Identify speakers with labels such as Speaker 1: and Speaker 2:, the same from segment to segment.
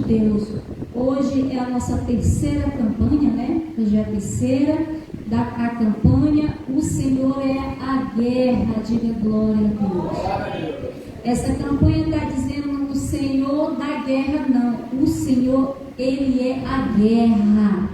Speaker 1: Deus. Hoje é a nossa terceira campanha, né? Hoje é a terceira a campanha. O Senhor é a guerra. Diga glória a Deus. Essa campanha está dizendo o Senhor da guerra, não. O Senhor, Ele é a guerra.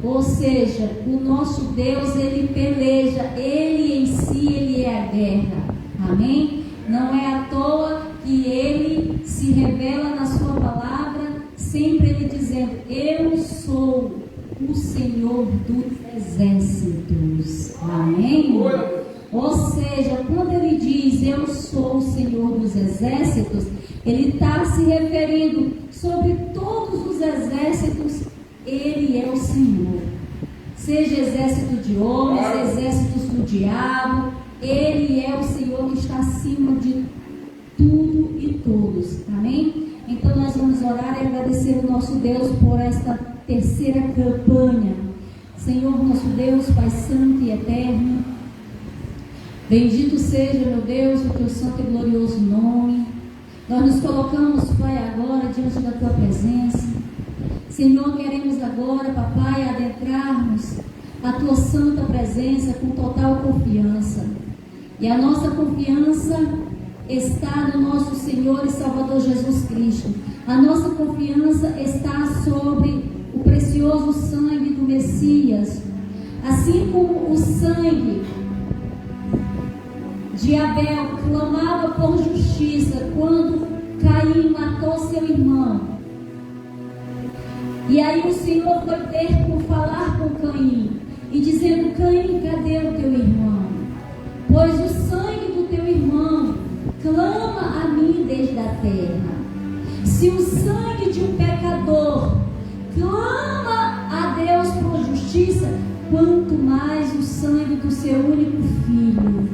Speaker 1: Ou seja, o nosso Deus, Ele peleja. Ele em si, Ele é a guerra. Amém? Não é à toa que Ele se revela na sua palavra, sempre Ele dizendo: eu sou o Senhor dos exércitos. Amém? Ou seja, quando Ele diz eu sou o Senhor dos exércitos, Ele está se referindo sobre todos os exércitos. Ele é o Senhor. Seja exército de homens, exércitos do diabo, Ele é o Senhor que está acima de tudo e todos. Amém? Então nós vamos orar e agradecer o nosso Deus por esta terceira campanha. Senhor nosso Deus, Pai santo e eterno, bendito seja, meu Deus, o teu santo e glorioso nome. Nós nos colocamos, Pai, agora diante da tua presença. Senhor, queremos agora, papai, adentrarmos a tua santa presença com total confiança. E a nossa confiança está no nosso Senhor e Salvador Jesus Cristo. A nossa confiança está sobre o precioso sangue do Messias. Assim como o sangue de Abel clamava por justiça quando Caim matou seu irmão. E aí o Senhor foi ter por falar com Caim e dizendo: Caim, cadê o teu irmão? Pois o sangue do teu irmão clama a mim desde a terra. Se o sangue de um pecador clama a Deus por justiça, quanto mais o sangue do seu único filho,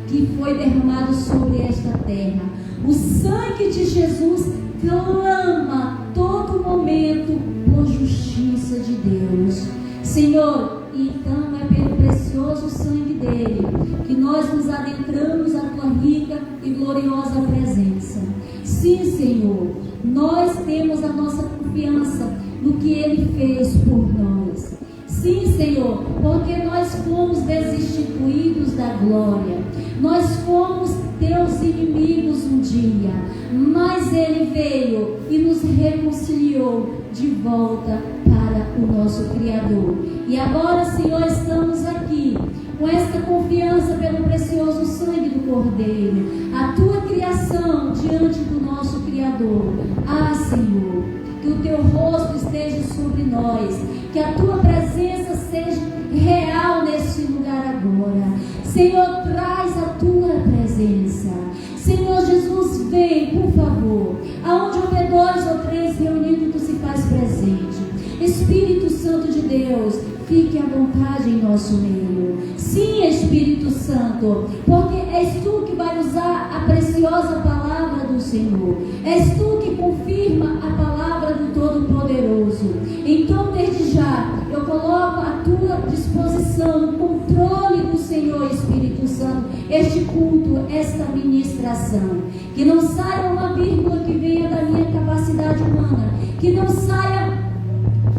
Speaker 1: que foi derramado sobre esta terra. O sangue de Jesus clama todo momento por justiça de Deus. Senhor, então é pelo precioso sangue dele que nós nos adentramos à tua rica e gloriosa presença. Sim, Senhor, nós temos a nossa confiança no que ele fez por nós. Sim, Senhor, porque nós fomos destituídos da glória. Nós fomos teus inimigos um dia, mas ele veio e nos reconciliou de volta para o nosso Criador. E agora, Senhor, estamos aqui com esta confiança pelo precioso sangue do Cordeiro, a tua criação diante do nosso Criador. Ah, Senhor, que o teu rosto esteja sobre nós, que a tua presença seja real neste lugar agora. Senhor, traz a tua presença. Senhor Jesus, vem, por favor. Aonde houver 2 ou 3 reunidos, tu se faz presente. Espírito Santo de Deus, fique à vontade em nosso meio. Sim, Espírito Santo, porque és tu que vai usar a preciosa palavra do Senhor. És tu que confirma a palavra do Todo-Poderoso. Então, desde já, eu coloco à tua disposição, no controle do Senhor, Espírito Santo, este culto, esta ministração. Que não saia uma vírgula que venha da minha capacidade humana. Que não saia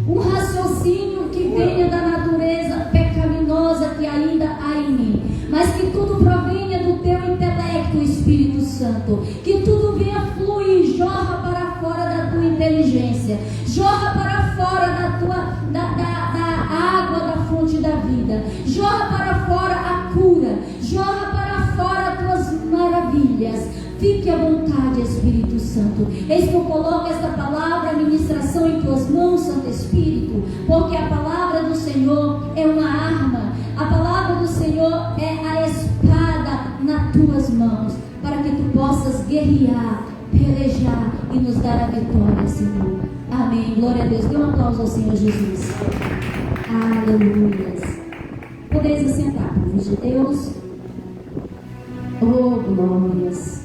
Speaker 1: um raciocínio que venha da natureza pecaminosa que ainda há em mim, mas que tudo provenha do teu intelecto, Espírito Santo. Que tudo venha fluir, jorra para fora da tua inteligência, jorra para fora da água da fonte da vida, jorra para fora a cura, jorra para fora as tuas maravilhas. Fique à vontade, Espírito Santo. Eis que eu coloco esta palavra, a ministração em tuas mãos, Santo Espírito, porque a palavra do Senhor é uma arma. A palavra do Senhor é a espada nas tuas mãos, para que tu possas guerrear, pelejar e nos dar a vitória, Senhor. Amém. Glória a Deus. Dê um aplauso ao Senhor Jesus. Aleluia. Podeis assentar, povo de Deus. Oh, glórias.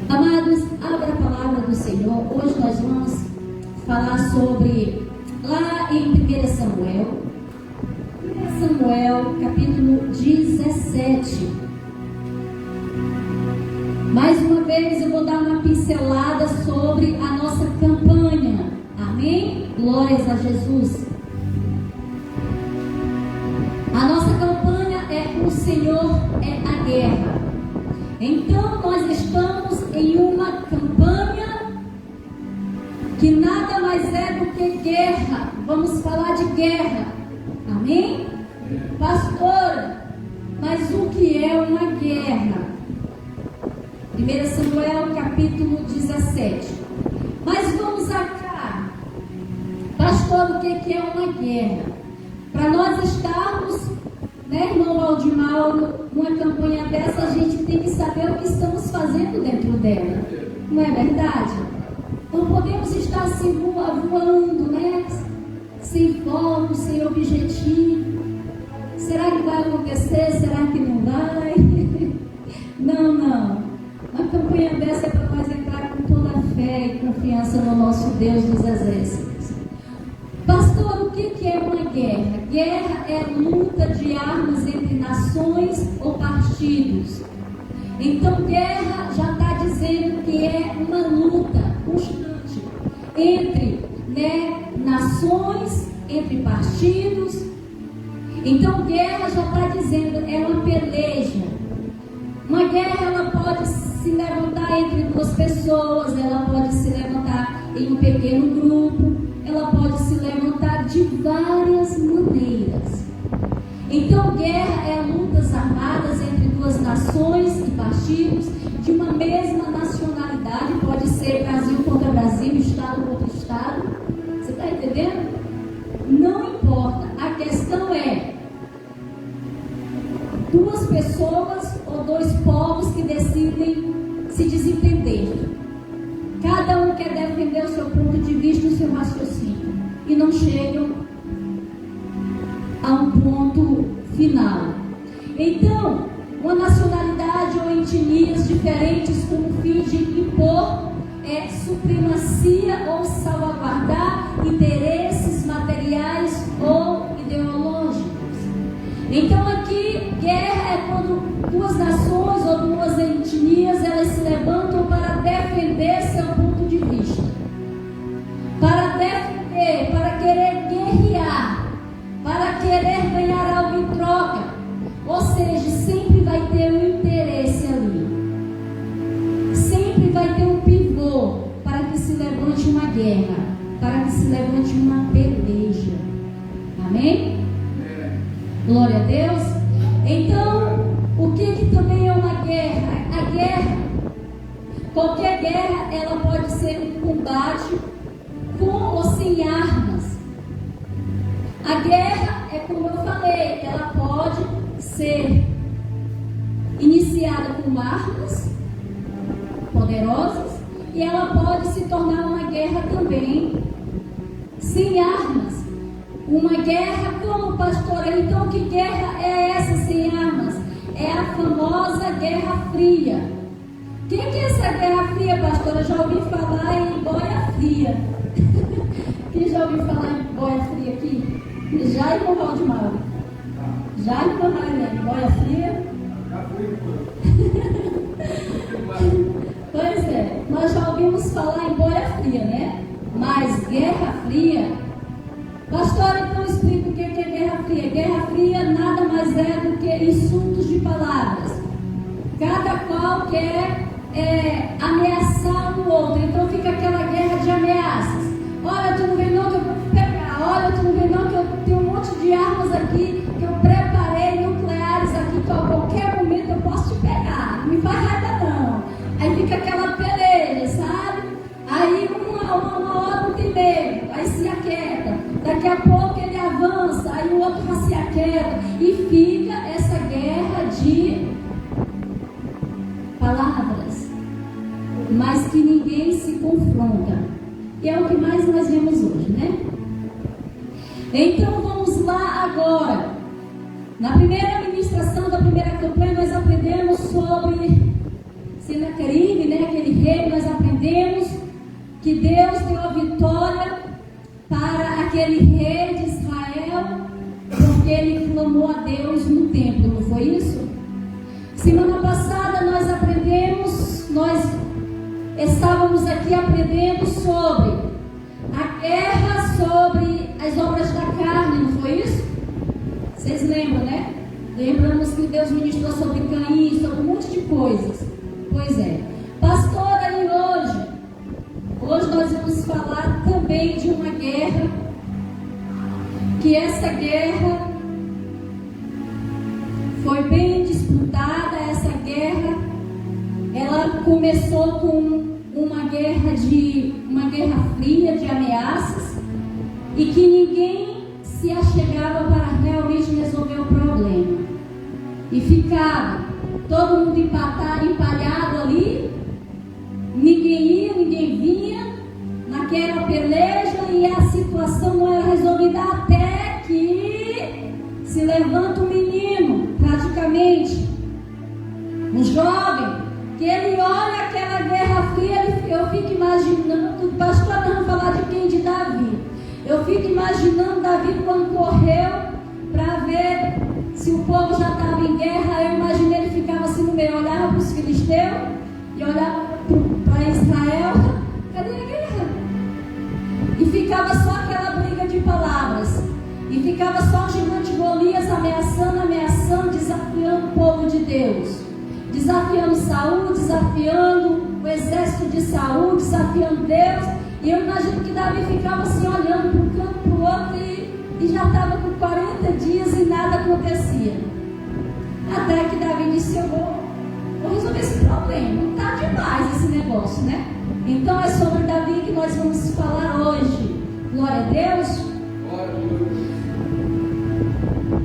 Speaker 1: Amados, abra a palavra do Senhor. Hoje nós vamos falar sobre, lá em 1 Samuel, capítulo 17. Mais uma vez eu vou dar uma pincelada sobre a nossa Glórias a Jesus. A nossa campanha é O Senhor é a Guerra. Então nós estamos em uma campanha que nada mais é do que guerra. Vamos falar de guerra. Amém? Pastora, mas o que é uma guerra? 1 Samuel capítulo 17. Mas vamos cá. Pastor, o que é uma guerra? Para nós estarmos, né, irmão Aldimauro, numa campanha dessa, a gente tem que saber o que estamos fazendo dentro dela. Não é verdade? Não podemos estar assim voando, né? Sem foco, sem objetivo. Será que vai acontecer? Será que não vai? Não. Uma campanha dessa é para nós entrar com toda a fé e confiança no nosso Deus dos exércitos. Pastor, o que é uma guerra? Guerra é luta de armas entre nações ou partidos. Então, guerra já está dizendo que é uma luta constante entre, né, nações, entre partidos. Então, guerra já está dizendo, é uma peleja. Uma guerra, ela pode se levantar entre duas pessoas, ela pode se levantar em um pequeno grupo, ela pode se levantar de várias maneiras. Então, guerra é lutas armadas entre duas nações e partidos de uma mesma nacionalidade. Pode ser Brasil contra Brasil, Estado contra Estado. Você está entendendo? Não importa. A questão é duas pessoas ou dois povos que decidem se desentender. Cada um quer defender o seu ponto de vista e o seu raciocínio e não chegam a um ponto final. Então, uma nacionalidade ou etnias diferentes com o fim de impor supremacia ou salvaguardar interesses materiais ou ideológicos. Então aqui, guerra é quando duas nações ou duas etnias elas se levantam para defender seu ponto de vista, para defender, para querer guerrear, para querer ganhar algo em troca. Ou seja, sempre vai ter um interesse ali, sempre vai ter um pivô para que se levante uma guerra, para que se levante uma peleja. Amém? Glória a Deus. Então, o que também é uma guerra? A guerra, qualquer guerra, ela pode ser um combate com ou sem armas. A guerra é como eu falei, ela pode ser iniciada com armas poderosas e ela pode se tornar uma guerra também sem armas. Uma guerra como, pastora? Então que guerra é essa sem armas? É a famosa Guerra Fria. O que é essa Guerra Fria, pastora? Já ouvi falar em boia fria. Quem já ouviu falar em boia fria aqui? Já em Morral de Mauro. Já em Morral, boia fria? Pois é, nós já ouvimos falar em boia fria, né? Mas Guerra Fria... Pastor, então explica o que é Guerra Fria. Guerra Fria nada mais é do que insultos de palavras. Cada qual quer ameaçar o outro. Então fica aquela guerra de ameaças. Olha, tu não vê não que eu vou te pegar. Olha, tu não vê não que eu tenho um monte de armas aqui que eu preparei, nucleares aqui, que a qualquer momento eu posso te pegar. Não me faz raiva não. Aí fica aquela peleja, sabe? Aí uma hora não tem medo, aí se aquieta. Daqui a pouco ele avança, aí o outro já se aquieta. E fica essa guerra de palavras, mas que ninguém se confronta. E é o que mais nós vemos hoje, né? Então vamos lá agora. Na primeira ministração da primeira campanha, nós aprendemos sobre Senaqueribe, né? Aquele rei, nós aprendemos que Deus deu a vitória para aquele rei de Israel, porque ele clamou a Deus no templo, não foi isso? Semana passada nós aprendemos, nós estávamos aqui aprendendo sobre a guerra sobre Vocês lembram, né? Lembramos que Deus ministrou sobre Caim, sobre um monte de coisas. Pois é. Pastora, e hoje nós vamos falar também de uma guerra, que essa guerra foi bem disputada. Essa guerra, ela começou com uma guerra fria, de ameaças, e que ninguém se achegava para realmente resolver o problema, e ficava todo mundo empalhado ali, ninguém ia, ninguém vinha naquela peleja, e a situação não era resolvida até que se levanta um menino, praticamente um jovem, que ele olha aquela guerra fria. Eu fico imaginando, pastor, nós vamos falar de quem? De Davi. Eu fico imaginando Davi quando correu para ver se o povo já estava em guerra. Eu imaginei ele ficava assim no meio, olhava para os filisteus e olhava para Israel. Cadê a guerra? E ficava só aquela briga de palavras. E ficava só o gigante Golias ameaçando, desafiando o povo de Deus. Desafiando Saul, desafiando o exército de Saul, desafiando Deus. E eu imagino que Davi ficava assim, olhando para um canto, para o outro, e já estava com 40 dias e nada acontecia. Até que Davi disse: eu vou resolver esse problema. Não está demais esse negócio, né? Então é sobre Davi que nós vamos falar hoje. Glória a Deus.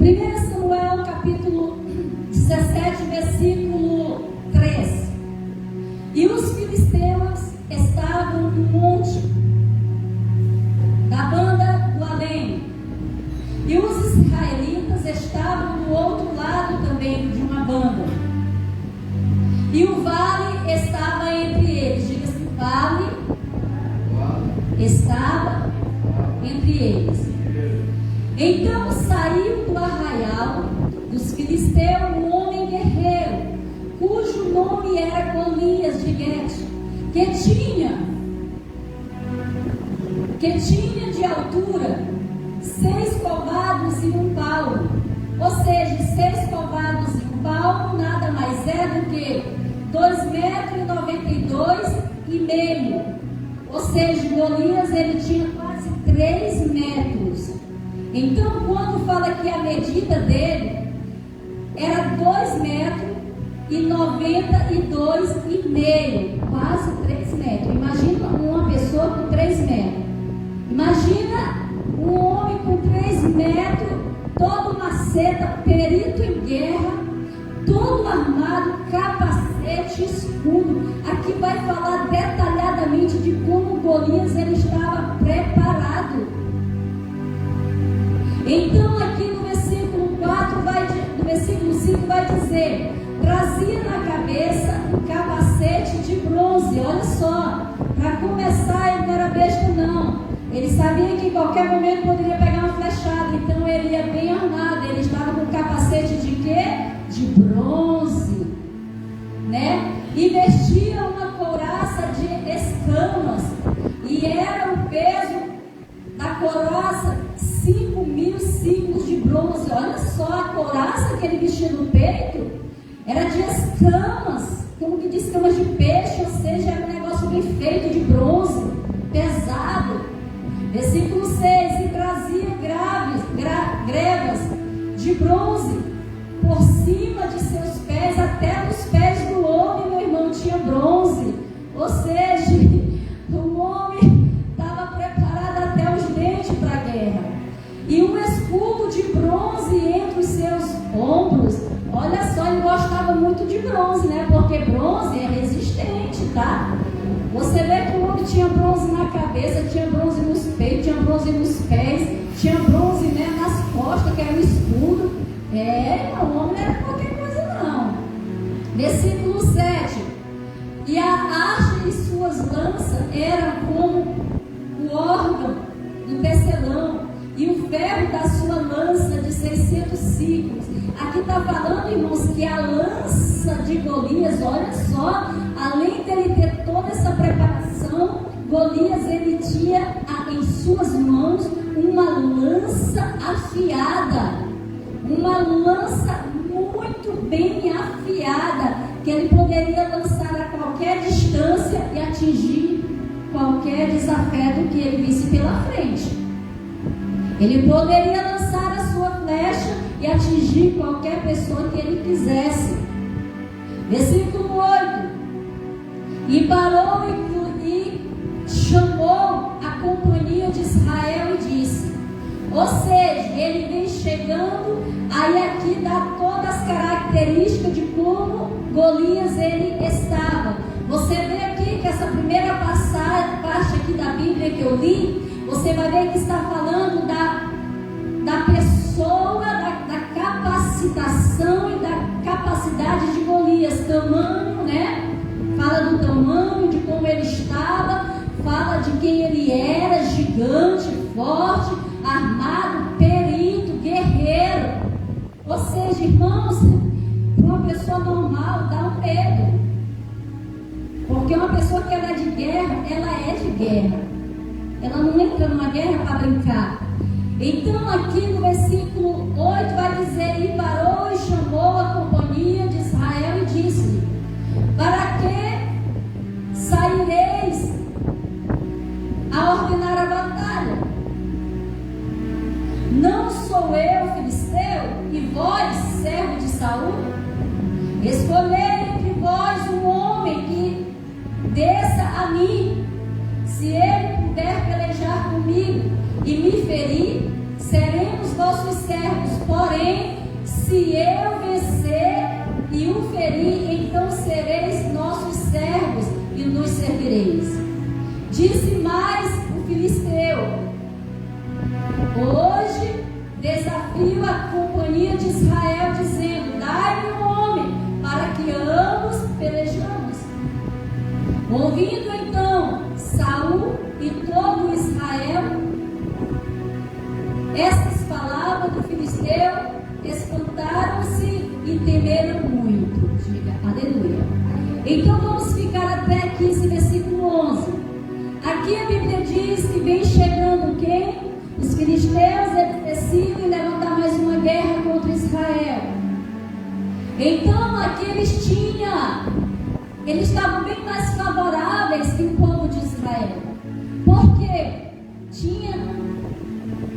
Speaker 1: 1 Samuel capítulo 17, versículo 3. E os filisteus estavam no monte da banda do além, e os israelitas estavam do outro lado também de uma banda, e o vale estava entre eles. Diga-se, o vale estava entre eles. Então saiu do arraial dos filisteus um homem guerreiro, cujo nome era Golias de Gete, que tinha de altura 6 covados e 1 palmo. Ou seja, 6 covados e 1 palmo nada mais é do que 2,92 m. Ou seja, Golias, ele tinha quase 3 metros. Então, quando fala que a medida dele era 2,92 m, quase 3 metros. Imagina uma pessoa com 3 metros. Imagina um homem com 3 metros, todo maceta, perito em guerra, todo armado, capacete, escudo. Aqui vai falar detalhadamente de como Golias ele estava preparado. Então aqui no versículo 5 vai dizer: trazia na cabeça um capacete de bronze. Olha só, para começar, ele não era besta não. Ele sabia que em qualquer momento poderia pegar uma flechada, então ele ia bem armado. Ele estava com capacete de quê? De bronze, né? E vestia uma couraça de escamas, e era o peso da couraça 5.000 ciclos de bronze. Olha só, a couraça que ele vestia no peito era de escamas, como que de escamas de peixe, ou seja, era um negócio bem feito de bronze, pesado. Versículo 6: e trazia grevas de bronze por cima de seus pés, até os pés do homem, meu irmão, tinha bronze. Ou seja, o homem estava preparado até os dentes para a guerra. E um escudo de bronze entre os seus ombros. Olha só, ele gostava muito de bronze, né? Porque bronze é resistente, tá? Você vê que o homem tinha bronze na cabeça, tinha bronze nos peitos, tinha bronze nos pés, tinha bronze, né, nas costas, que era um escudo. O homem não era qualquer coisa não. Versículo 7: e a haste de suas lanças era como o órgão do tecelão, e o ferro da sua lança de 600 ciclos. Aqui está falando, irmãos, que a lança de Golias, olha só, além dele ter toda essa preparação, Golias ele tinha em suas mãos uma lança afiada. uma lança muito bem afiada, que ele poderia lançar a qualquer distância e atingir qualquer desafeto que ele visse pela frente. Ele poderia lançar a sua flecha e atingir qualquer pessoa que ele quisesse. Versículo 8. E parou e chamou a companhia de Israel e disse, ou seja, ele vem chegando, aí aqui dá todas as características de como Golias ele estava. Você vê aqui que essa primeira parte aqui da Bíblia que eu li, você vai ver que está falando da pessoa, da capacitação e da capacidade de Golias, tamanho, né? Fala do tamanho, de como ele estava, fala de quem ele era, gigante, forte, armado, perito, guerreiro. Ou seja, irmãos, para uma pessoa normal dá um medo. Porque uma pessoa que ela é de guerra, ela é de guerra. Ela não entra numa guerra para brincar. Então aqui no versículo 8 vai dizer, e parou e chamou a companhia de Israel e disse-lhe, para que saireis a ordenar a batalha? Não sou eu filisteu e vós servo de Saul? Escolhei entre vós um homem que desça a mim. Se ele puder pelejar comigo e me ferir, seremos vossos servos. Porém, se eu vencer e o ferir, então sereis nossos servos e nos servireis. Disse mais o filisteu, hoje desafio a companhia de Israel, dizendo, dai-me um homem, para que ambos pelejamos. Ouvindo então Saul e todo Israel estas palavras do filisteu, espantaram-se e temeram muito. Diga, aleluia. Então vamos ficar até aqui esse versículo 11. Aqui a Bíblia diz que vem chegando quem? Os filisteus, eles decidem levantar mais uma guerra contra Israel. Então aqui eles estavam bem mais favoráveis que o povo de Israel. Porque tinha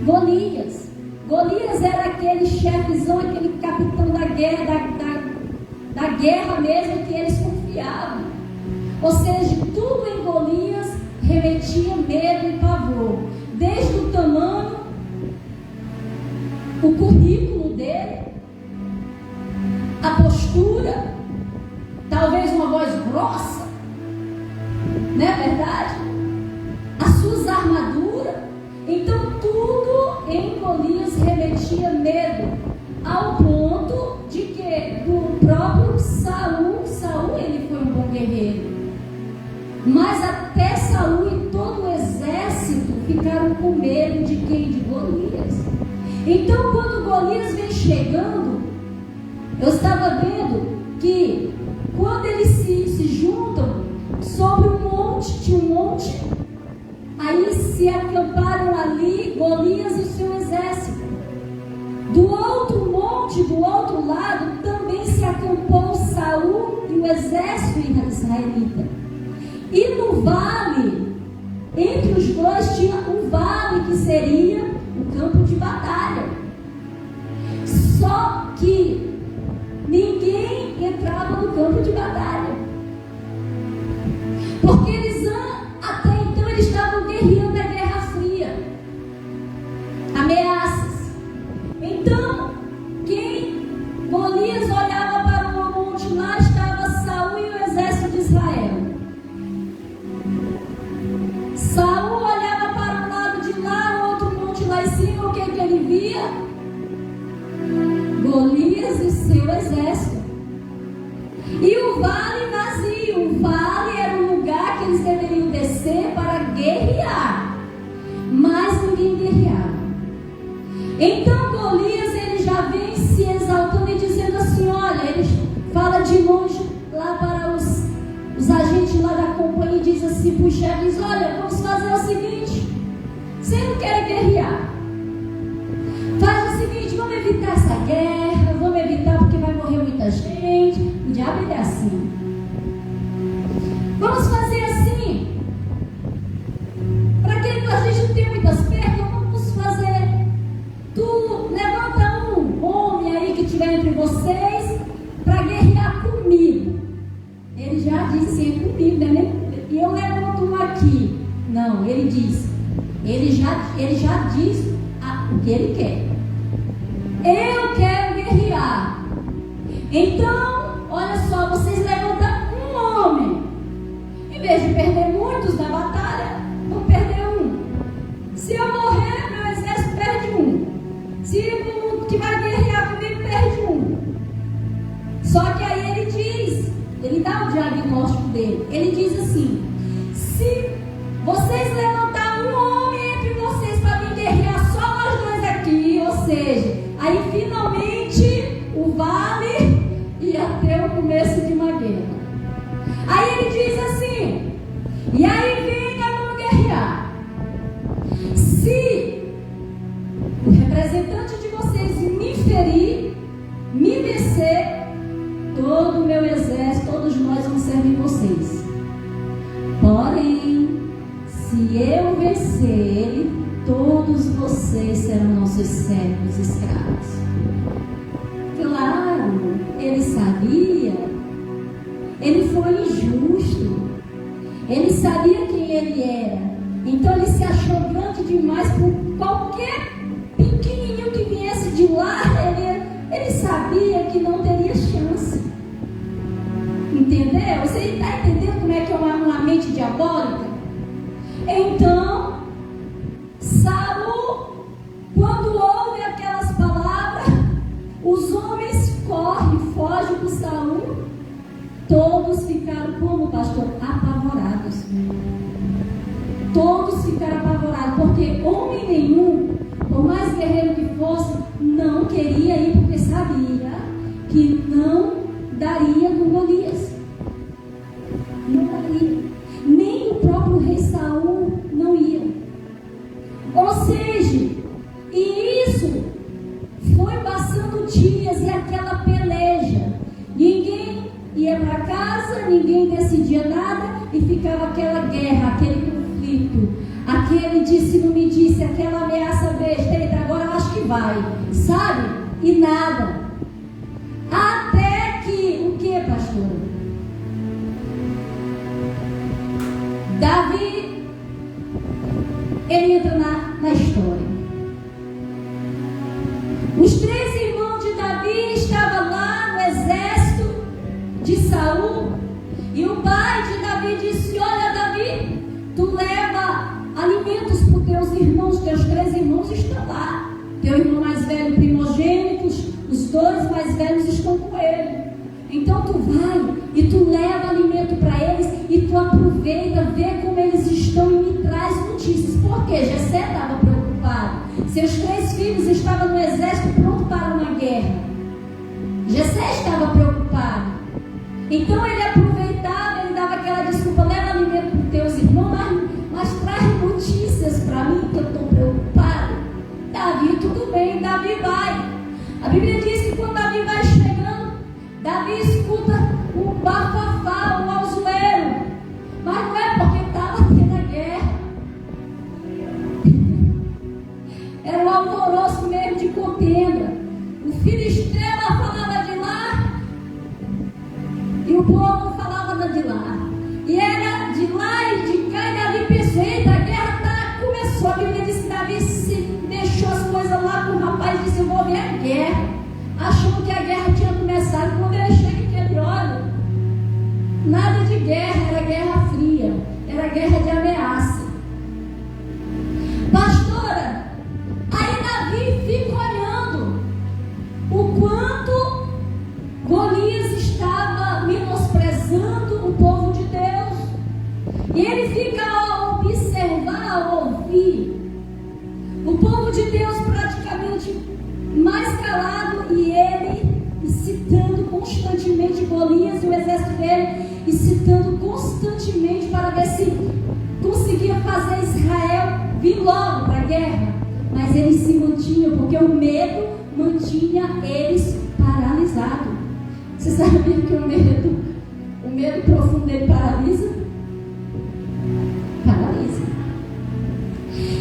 Speaker 1: Golias. Golias era aquele chefezão, aquele capitão da guerra, da guerra mesmo, que eles confiavam. Ou seja, tudo em Golias remetia medo e pavor. Desde o tamanho, o currículo dele, a postura, talvez uma voz grossa, não é verdade? As suas armaduras. Então tudo em Golias remetia medo, ao ponto de que do próprio Saul ele foi um bom guerreiro, mas até Saul e todo o exército ficaram com medo de quem? De Golias. Então quando Golias vem chegando, eu estava vendo que quando eles se juntam sobre um monte, tinha um monte, aí se acamparam ali Golias e o seu exército. Do outro monte, do outro lado, também se acampou Saul e o exército israelita. E no vale, entre os dois, tinha um vale que seria o campo de batalha. Só que ninguém entrava no campo de batalha, porque eles até então eles estavam guerreando a Guerra Fria, ameaças. Então Golias olhava para o monte, lá estava Saul e o exército de Israel. Saul olhava para o lado de lá, o outro monte lá em cima, o que ele via? Golias e seu exército. E o vale vazio. O vale era o lugar que eles deveriam descer para guerrear, mas ninguém guerreava. Então Golias ele já vem se exaltando e dizendo assim, olha, ele fala de longe lá para os agentes lá da companhia e diz assim para os chefes, olha, vamos fazer o seguinte, você não quer guerrear, faz o seguinte, vamos evitar evitar essa guerra, vamos evitar porque vai morrer muita gente. O diabo é assim. Vamos fazer assim. Para que a gente não tenha muitas perdas, vamos fazer. Tu levanta um homem aí que estiver entre vocês para guerrear comigo. Ele já disse é comigo, né? E eu levanto um aqui. Não, ele diz. Ele já diz o que ele quer. Eu quero guerrear. Então, olha só, vocês levantam um homem. Em vez de perder muitos na batalha, vou perder um. Se eu morrer, meu exército perde um. Se o que vai guerrear comigo perde um. Só que aí ele diz, ele dá o diagnóstico dele. Ele diz assim: se vocês levantar um homem entre vocês para vir guerrear só nós dois aqui, ou seja, aí finalmente o vale ia ter o começo de uma guerra. Aí ele diz assim: e aí venha, vamos guerrear. Se o representante de vocês me ferir, me vencer, todo o meu exército, todos nós vamos servir vocês. Porém, se eu vencer ele, todos vocês serão nossos servos escravos. Claro, ele sabia. Ele foi injusto. Ele sabia quem ele era. Então ele se achou grande demais por qualquer pequenininho que viesse de lá. Ele sabia que não teria chance. Entendeu? Você está entendendo como é que é uma mente diabólica? Então, Saul, quando ouve aquelas palavras, os homens fogem com Saul. Todos ficaram como, pastor? Apavorados. Todos ficaram apavorados, porque homem nenhum, por mais guerreiro que fosse, não queria ir, porque sabia que não daria com Golias. Não daria. Nem o próprio rei Saul não ia. Ou seja, e isso foi passando dias e aquela peleja. Ninguém ia para casa, ninguém decidia nada e ficava aquela guerra, aquele conflito, aquele disse não me disse, aquela ameaça besta. Eita, agora eu acho que vai, sabe? E nada. Até que, o que, pastor? Davi, ele entra na história. Os 3 irmãos de Davi estavam lá no exército de Saul. E o pai de Davi disse: olha, Davi, tu leva alimentos para os teus irmãos. Teus 3 irmãos estão lá. Teu irmão mais velho, primogênito, os 2 mais velhos estão com ele. Então tu vai e tu leva alimento para eles e tu aproveita, vê como eles estão e me traz notícias. Por quê? Jessé estava preocupado. Seus 3 filhos estavam no exército pronto para uma guerra. Jessé estava preocupado. Então ele aproveitava, ele dava aquela desculpa: leva alimento para os teus irmãos, mas traz notícias para mim que eu estou preocupado. Davi, tudo bem, Davi vai. A Bíblia diz que quando Davi vai chegando, Davi escuta um bafafá, um alzoeiro. Mas não é porque estava tendo a guerra. Era um alvoroço mesmo de contenda. O filisteu falava de lá e o povo falava de lá. E era de lá e de cá, e Davi pensou: eita, a guerra começou. A Bíblia diz que Davi se deixou as coisas lá com o rapaz e disse: eu vou ver a guerra. Achou que a guerra tinha começado. Quando ele chega aqui, olha, nada de guerra, era guerra fria, era guerra de ameaça. Pastora, aí Davi fica olhando o quanto Golias estava menosprezando o povo de Deus. E ele fica a observar, a ouvir o povo de Deus praticamente mais calado, e ele citando constantemente Golias e o exército dele, e citando constantemente para ver se conseguia fazer Israel vir logo para a guerra. Mas ele se mantinha, porque o medo mantinha eles paralisados. Você sabia que o medo profundo ele paralisa? Paralisa.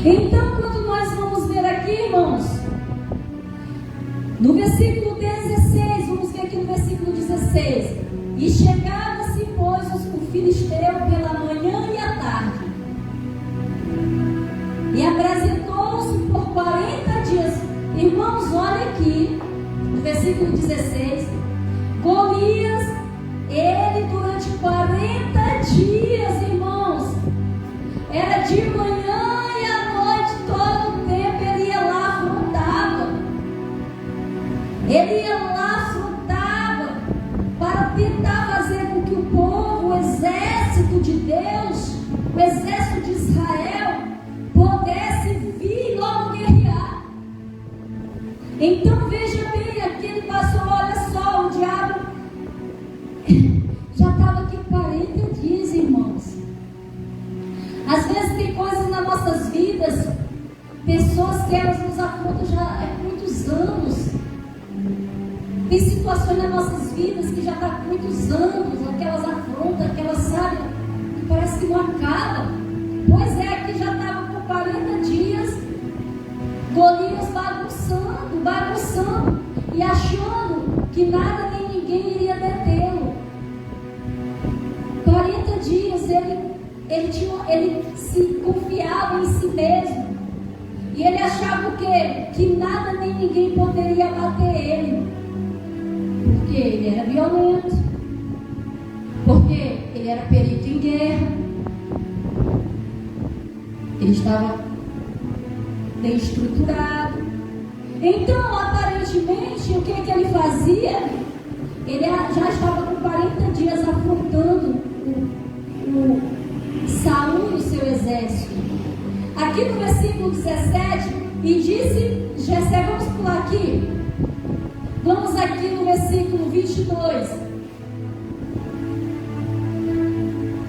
Speaker 1: Então, quando nós vamos ver aqui, irmãos, no versículo 16, vamos ver aqui no versículo 16: e chegava-se, pois, o filisteu pela manhã e à tarde, e apresentou-se por 40 dias. Irmãos, olha aqui, no versículo 16, Golias, ele durante 40 dias, irmãos, era de manhã e à noite, todo o tempo ele ia lá, afrontava. Ele ia lá, afrontava, para tentar fazer com que o povo, o exército de Deus, o exército de Israel, pudesse vir logo guerrear. Então veja bem, aqui ele passou, olha só, o diabo já estava aqui 40 dias, irmãos. Às vezes tem coisas nas nossas vidas, pessoas que elas nos afrontam já há muitos anos. Tem situações nas nossas vidas que já está há muitos anos, aquelas afrontas, aquelas, sabe, que parece que não acaba. Pois é, que já estava por 40 dias, Golias bagunçando e achando que nada nem ninguém iria detê-lo. 40 dias ele se confiava em si mesmo, e ele achava o quê? Que nada nem ninguém poderia bater ele, porque ele era violento, porque ele era perito em guerra, ele estava bem estruturado. Então, aparentemente, o que ele fazia? Ele já estava com 40 dias afrontando o Saul e o seu exército. Aqui no versículo 17, e disse Jessé, vamos pular aqui. Vamos aqui no versículo 22,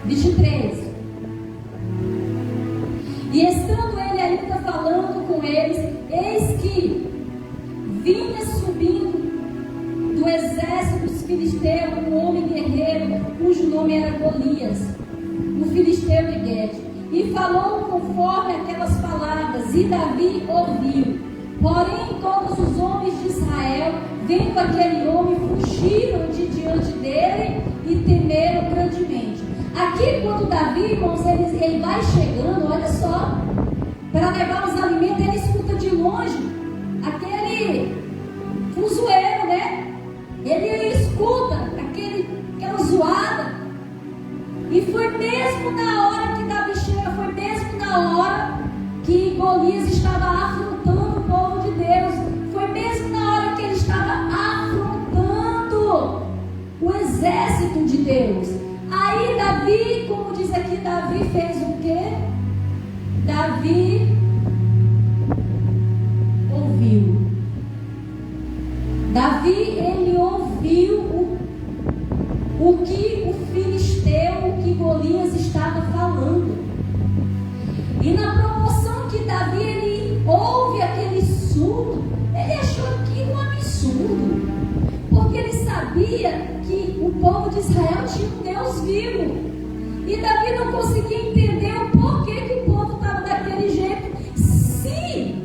Speaker 1: 23. E estando ele ainda falando com eles, eis que vinha subindo do exército dos filisteus um homem guerreiro, cujo nome era Golias, um filisteu de Gete, e falou conforme aquelas palavras, e Davi ouviu. Porém todos os homens de Israel, vendo aquele homem, fugiram de diante dele e temeram grandemente. Aqui, quando Davi, irmãos, ele vai chegando, olha só, para levar os alimentos, ele escuta de longe aquele fuzueiro, né? Ele escuta aquela zoada. E foi mesmo na hora que Davi chega, foi mesmo na hora que Golias estava afrontando o povo de Deus. Foi mesmo na hora que ele estava afrontando o exército de Deus. Aí Davi, como diz aqui, Davi fez o quê? Davi ouviu. Davi, ele ouviu o que o filisteu, o que Golias estava falando. E na proporção que Davi, ele ouve aquele surdo, ele achou aquilo um absurdo, porque ele sabia que o povo de Israel tinha um Deus vivo. E Davi não conseguia entender o porquê que o povo estava daquele jeito, se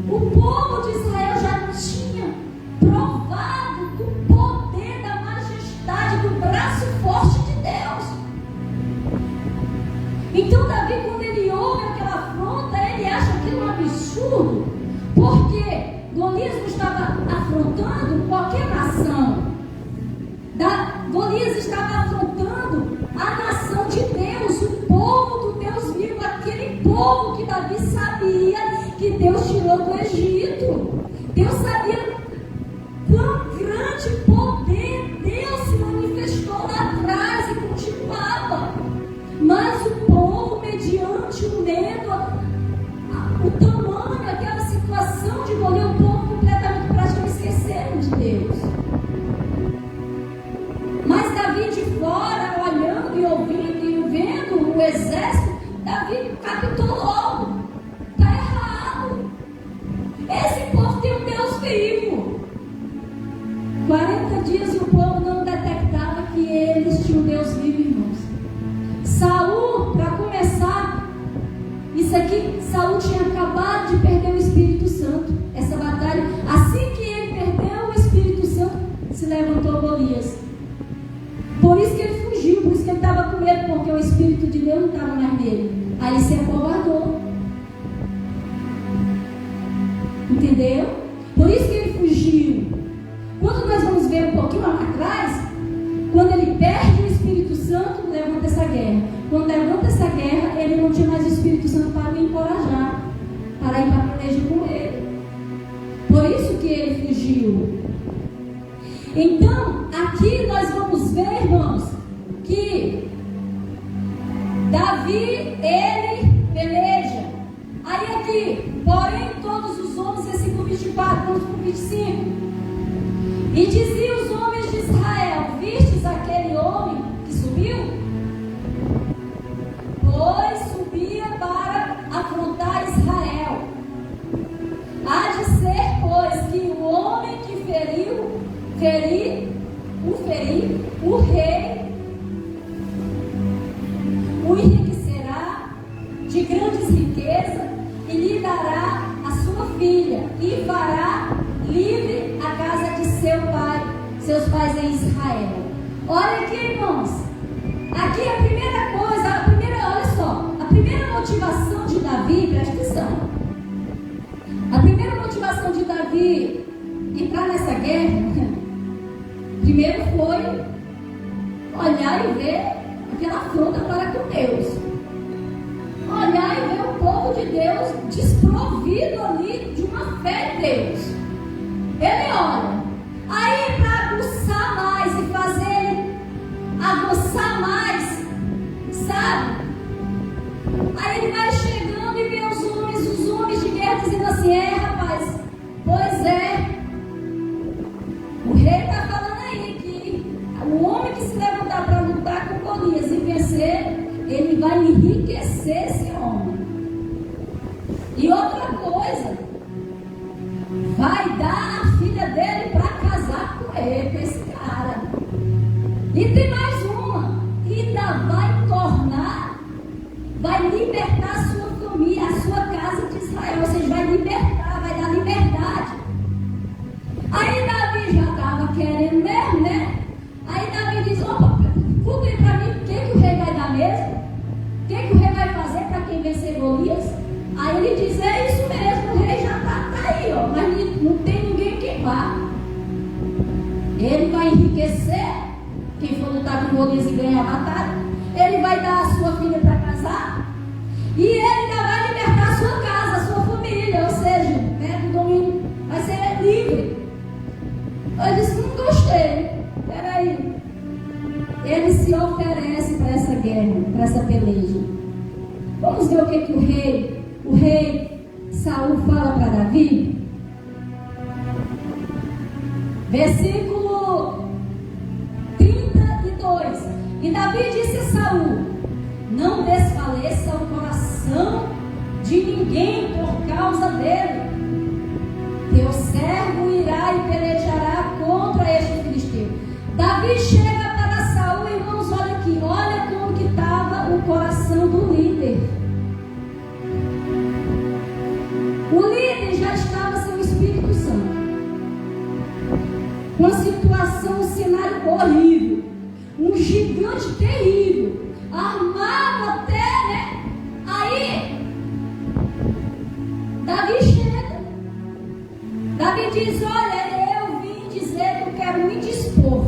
Speaker 1: o povo de Israel já tinha provado do poder, da majestade, do braço forte de Deus. Então Davi, quando ele ouve aquela afronta, ele acha aquilo um absurdo, porque Golias não estava afrontando qualquer nação. Golias estava afrontando a nação de Deus, o povo do Deus vivo, aquele povo que Davi sabia que Deus tirou do Egito. Deus sabia quão grande poder Deus se manifestou lá atrás e continuava. Mas o povo, mediante o medo, o tamanho, aquela situação de Golias, o povo completamente praticamente esqueceram de Deus. Mas Davi de fora, olhando e ouvindo e vendo o exército, Davi captou logo. Está errado. Esse povo tem um Deus vivo. Saul tinha acabado de perder o Espírito Santo. Essa batalha, assim que ele perdeu o Espírito Santo, se levantou Golias. Por isso que ele fugiu, por isso que ele estava com medo, porque o Espírito de Deus não estava mais nele. Aí ele se acovardou. Entendeu? Por isso que ele fugiu. Quando nós vamos ver um pouquinho lá atrás, quando ele perde o Espírito Santo, levanta essa guerra. Quando levanta essa guerra, ele não tinha mais o Espírito Santo para o encorajar, para ir para a peleja com ele. Por isso que ele fugiu. Então, aqui nós vamos ver, irmãos, que Davi, ele peleja. Aí aqui, porém todos os homens, versículo 24, vamos para o 25. E diziam os homens de Israel: vistes aquele homem que subiu? Pois subia para afrontar Israel. Há de ser, pois, que o homem que ferir o rei, o enriquecerá de grandes riquezas e lhe dará a sua filha e fará livre a casa de seus pais em Israel. Olha aqui, irmãos. Aqui a primeira coisa, olha só, a primeira motivação de Davi, presta atenção. A primeira motivação de Davi entrar nessa guerra, primeiro foi olhar e ver aquela afronta para com Deus. Olhar e ver o povo de Deus desprovido ali de uma fé em Deus. Ele olha, aí para aguçar mais e fazer ele aguçar mais, sabe? Aí ele vai chegando e vê os homens de guerra dizendo assim: rapaz, pois é, o rei está falando aí que o homem que se levantar para lutar com Golias e vencer, ele vai enriquecer esse homem. E outra coisa, vai dar a filha dele para casar com ele, com esse cara. E tem mais uma, ainda vai libertar a sua família, a sua casa de Israel. Ou seja, vai libertar, vai dar liberdade. Aí Davi já estava querendo mesmo, né? Aí Davi diz: opa, conta aí para mim, o que o rei vai dar mesmo? O que o rei vai fazer para quem vencer Golias? Aí ele diz: é isso mesmo, o rei já está aí, ó, mas não tem ninguém que vá. Ele vai enriquecer quem for lutar com Golias e ganhar a batalha. Ele vai dar a sua filha para casar. E ele ainda vai libertar a sua casa, a sua família. Ou seja, né, do domínio, vai ser livre. Eu disse: não gostei. Peraí. Ele se oferece para essa guerra, para essa peleja. Vamos ver o que o rei Saul fala para Davi. Versículo 32. E Davi disse a Saul: não desfaleça o coração de ninguém por causa dele. Teu servo irá e pelejará contra este filisteu. Davi chega para Saul, irmãos, olha aqui, olha como que estava o coração do líder. O líder já estava sem o Espírito Santo. Uma situação, um cenário horrível. Um gigante terrível. Armado até, né? Aí, Davi chega. Davi diz: olha, eu vim dizer que eu quero me dispor.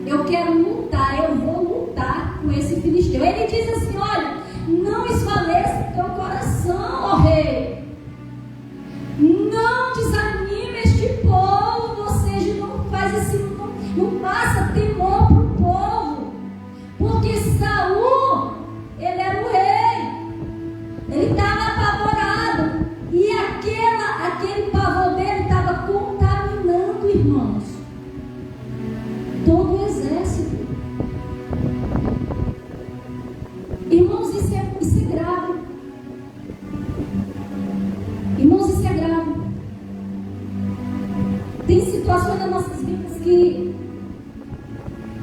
Speaker 1: Eu quero lutar, eu vou lutar com esse filisteu. Ele diz assim: olha, não esfaleça teu coração, ó rei. Não desanime este povo, ou seja, não faz assim, não passa temor para o povo. Porque Saul, ele era o rei. Ele estava apavorado. E aquele pavor dele estava contaminando, irmãos, todo o exército. Irmãos, isso é grave. Irmãos, isso é grave. Tem situações nas nossas vidas que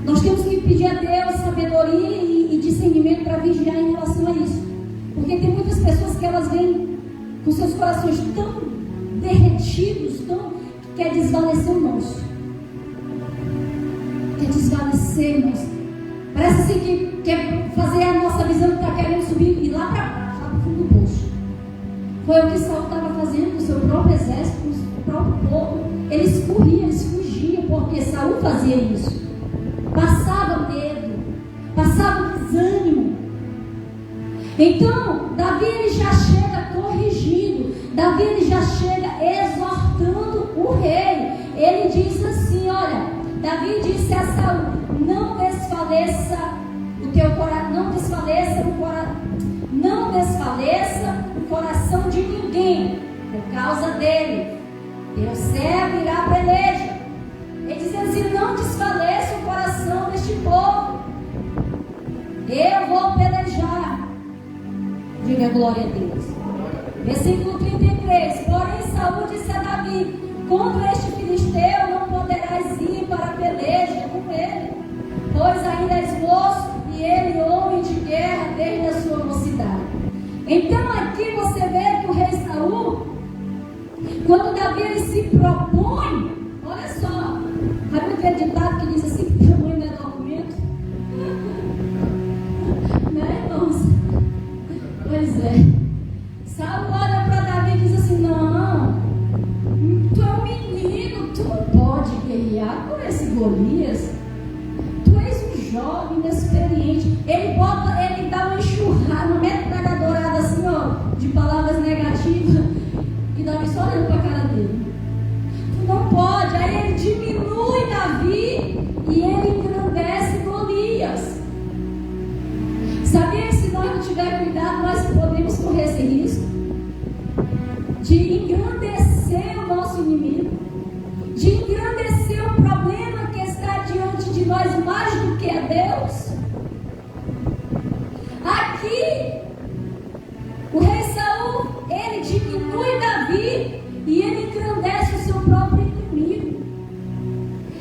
Speaker 1: nós temos que pedir a Deus sabedoria e discernimento para vigiar em relação a isso. Porque tem muitas pessoas que elas vêm com seus corações tão derretidos, tão que quer desvalecer o nosso. Quer desvalecer o nosso. Parece assim que quer fazer a nossa visão que está querendo subir e lá para baixo, lá para o fundo do poço. Foi o que Saul estava fazendo com o seu próprio exército, com o próprio povo. Eles corriam, eles fugiam, porque Saul fazia isso. Passava medo, passava desânimo. Então, Davi ele já chega corrigindo, Davi ele já chega exortando o rei. Ele diz assim, olha, Davi disse a Saul, não desfaleça o teu coração, não desfaleça o coração de ninguém por causa dele. Teu servo irá à peleja. Ele diz assim, não desfaleça o coração deste povo. Eu vou pelejar. Diga glória a Deus. Versículo 33. Porém Saul disse a Davi, contra este filisteu não poderás ir para a peleja com ele, pois ainda és moço e ele homem de guerra desde a sua mocidade. Então aqui você vê que o rei Saul, quando Davi ele se propõe, olha só, sabe aquele ditado que diz assim, que tamanho não é documento? Né, irmãos? Pois é. Saul olha para Davi e diz assim, não, tu é um menino, tu não pode guerrear com esse Golias. Tu és um jovem inexperiente. Ele dá uma enxurrada, uma metralhadorada assim, ó, de palavras negativas. E Davi só olhando para a cara dele. Tu não pode. Aí ele diminui Davi e ele engrandece Golias. Sabia que se nós não tivermos cuidado, nós podemos correr esse risco de engrandecer o nosso inimigo, de engrandecer o problema que está diante de nós mais do que a Deus. Aqui, o rei Saul, ele diminui Davi e ele engrandece o seu próprio inimigo.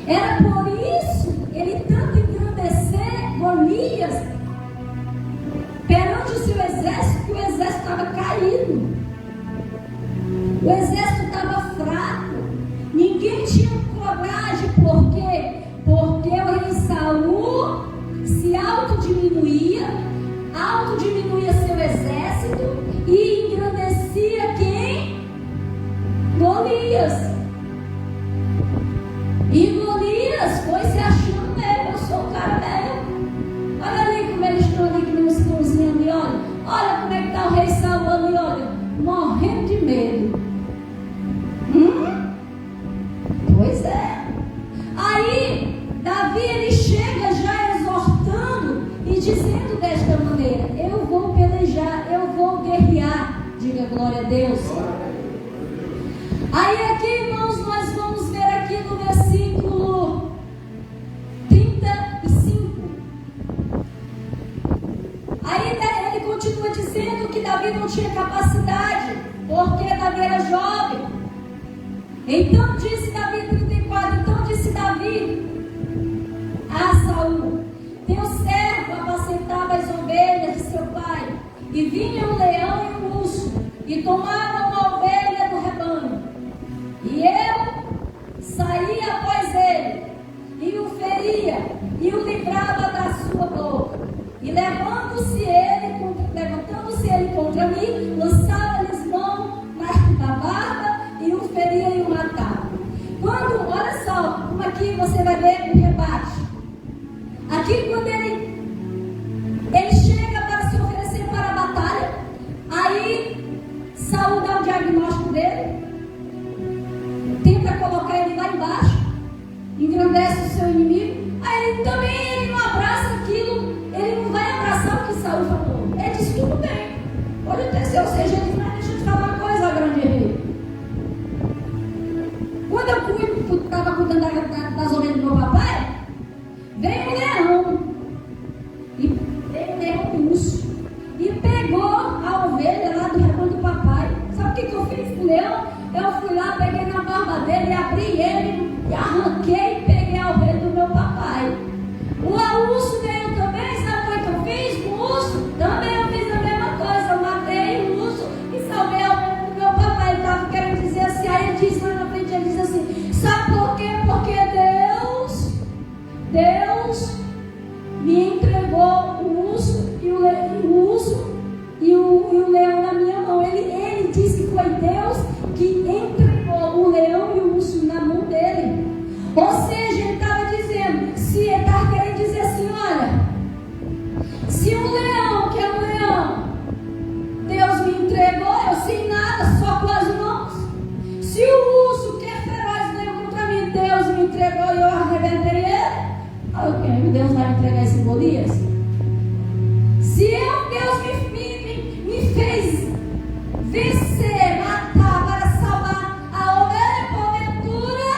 Speaker 1: Era por isso ele tanto engrandecer Golias perante o seu exército, que o exército estava caído. O exército estava fraco. Ninguém tinha coragem. Por quê? Porque o rei Saul se autodiminuía seu exército e engrandecia quem? Golias. E Golias foi se achando mesmo. Eu sou o cara mesmo. Olha ali como eles estão ali, que nem os cãozinhos ali, olha. Olha como é que está o rei Saul ali, olha. Morrendo de medo. Pois é. Aí Davi ele chega já exortando e dizendo desta maneira, eu vou pelejar, eu vou guerrear. Diga glória a Deus. Aí aqui, irmãos, nós vamos ver aqui no versículo 35. Aí ele continua dizendo que Davi não tinha capacidade, porque Davi era jovem. Então disse Davi, 34, então disse Davi a Saul, teu servo apacentava as ovelhas de seu pai, e vinha um leão e um urso, e tomavam uma ovelha do rebanho, e eu saía após ele, e o feria, e o livrava da sua boca, e levantando-se ele contra mim, lançava-lhes mão na barba, e o feria e o matava. Quando, olha só, como aqui você vai ver o rebate. Aqui quando ele chega para se oferecer para a batalha, aí Saul dá o diagnóstico dele, tenta colocar ele lá embaixo, engrandece o seu inimigo, aí ele também não abraça aquilo, ele não vai abraçar o que Saul falou. Ele diz, tudo bem, pode até ser, ou seja, ele diz, deixa eu te falar uma coisa, grande rei. Quando eu estava cuidando das ovelhas do meu papai, veio um leão, e veio um leão urso, e pegou a ovelha lá do rebanho do papai. Sabe o que eu fiz com o leão? Eu fui lá, peguei na barba dele, abri ele, e arranquei e peguei a ovelha do meu papai. O urso veio também, sabe o que eu fiz com o urso? Também eu fiz a mesma coisa, eu matei o urso e salvei a ovelha do ele diz que foi Deus que entregou o leão e o urso na mão dele. Ou seja, ele estava dizendo, se ele estava querendo dizer assim, olha, se um leão, que é um leão, Deus me entregou, eu sem nada, só com as mãos. Se o urso, que é feroz, veio contra mim, Deus me entregou e eu arrebentei ele, ok, Deus vai me entregar esse Golias? Se Deus me fez vencer, matar, para salvar a ovelha porventura,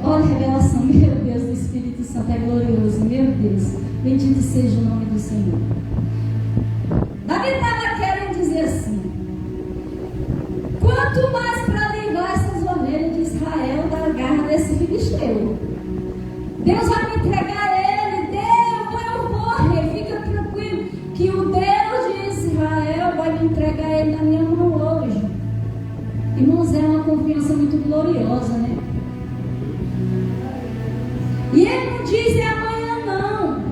Speaker 1: olha a revelação, meu Deus, do Espírito Santo é glorioso, meu Deus, bendito seja o nome do Senhor. Davi estava querendo dizer assim, quanto mais para livrar essas ovelhas de Israel da garra desse filisteu, Deus vai me entregar ele, eu vou, rei, fica tranquilo, que o Deus de Israel vai me entregar ele na minha mão hoje. Irmãos, é uma confiança muito gloriosa, né? E ele não diz é amanhã não.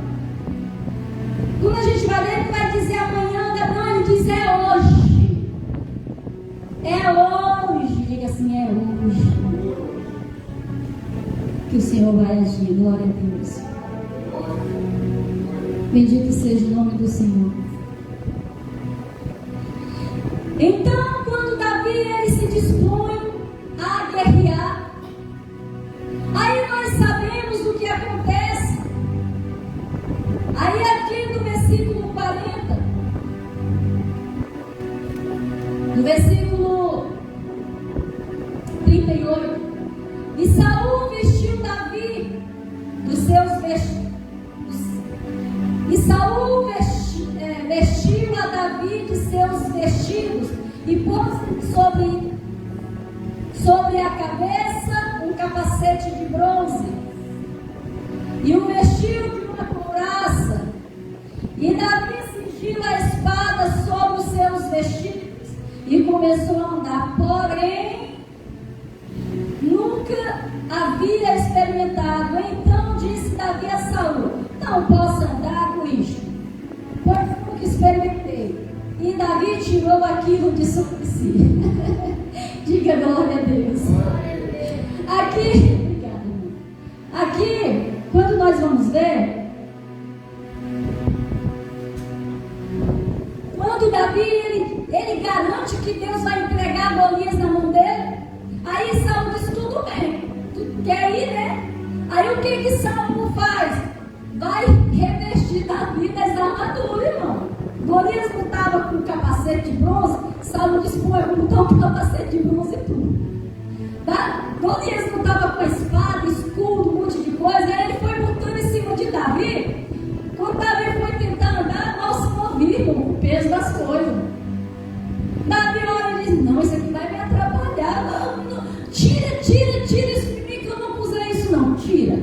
Speaker 1: Quando a gente vai ler, ele vai dizer amanhã, não, ele diz é hoje. É hoje, diga assim, é hoje que o Senhor vai agir, glória a Deus. Bendito seja o nome do Senhor. Então, quando Davi ele se dispõe a guerrear, aí nós sabemos o que acontece. Aí aqui no versículo 40, no versículo 38, e Saul vestiu Davi dos seus vestidos. E Saul vestiu a Davi de seus vestidos e pôs sobre a cabeça um capacete de bronze e o vestiu de uma couraça. E Davi cingiu a espada sobre os seus vestidos e começou a andar. Porém, nunca havia experimentado. Então disse Davi a Saul: não posso andar com isto, pois nunca experimentei. E Davi tirou aquilo de sobre si. Diga glória a Deus. Aqui, obrigada, irmão. Aqui, quando nós vamos ver, quando Davi ele garante que Deus vai entregar Golias na mão dele, aí Saul diz: tudo bem, tu quer ir, né? Aí o que Saul faz? Vai revestir Davi das armaduras, irmão. Golias não estava com capacete de bronze, Saul disse: pô, eu vou botar um capacete de bronze e tudo. Tá? Golias não estava com espada, escudo, um monte de coisa, aí ele foi botando em cima de Davi. Quando Davi foi tentar andar, mal se movia, irmão, o peso das coisas. Davi olha e diz: não, isso aqui vai me atrapalhar. Não. Tira isso de mim, que eu não vou usar isso não. Tira.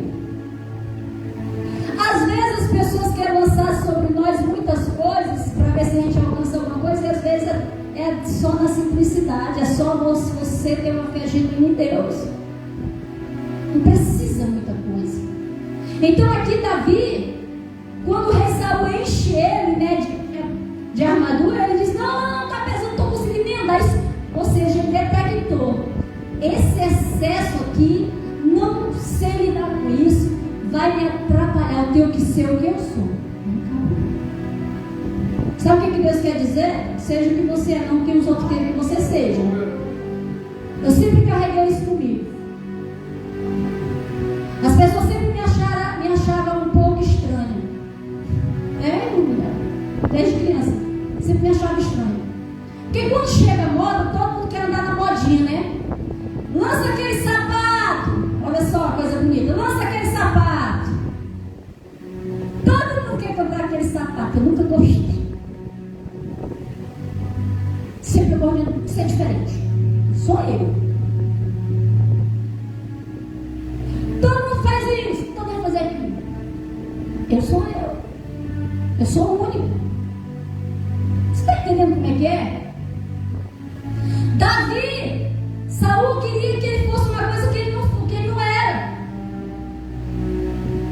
Speaker 1: Às vezes as pessoas querem lançar sobre nós muitas coisas para ver se a gente alcança alguma coisa, e às vezes é só na simplicidade, é só você ter uma fé genuína em Deus. Não precisa muita coisa. Então aqui Davi, quando o rei Saul enche ele, né, de armadura, ele diz: não, tá pesando, não estou conseguindo nem andar. Ou seja, ele detectou: esse excesso aqui, não sei lidar com isso, vai me atrapalhar. Eu tenho que ser o que eu sou. Sabe o que Deus quer dizer? Seja o que você é, não o que os outros querem que você seja. Eu sempre carreguei isso comigo. As pessoas sempre me achavam um pouco estranha. Desde criança, sempre me achava estranha. Porque quando chega a moda, todo mundo quer andar na modinha, né? Lança aquele sapato. Olha só a coisa bonita. Lança aquele sapato. Todo mundo quer comprar aquele sapato. Eu nunca gostei. Sempre eu gosto de ser diferente. Sou eu. Todo mundo faz isso. Todo mundo vai fazer aquilo. Eu sou eu. Eu sou o único. Você está entendendo como é que é? Davi, Saul queria que ele fosse uma coisa que ele não era.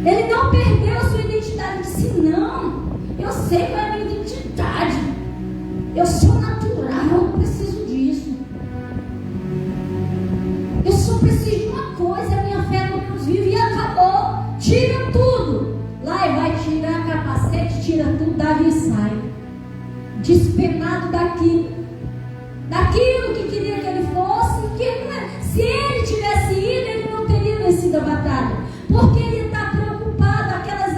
Speaker 1: Ele não perdeu a sua identidade. Ele disse: não, eu sei qual é a minha identidade. Eu sou natural, eu preciso tira tudo, Davi sai despenado daquilo que queria que ele fosse, se ele tivesse ido, ele não teria vencido a batalha, porque ele está preocupado, aquelas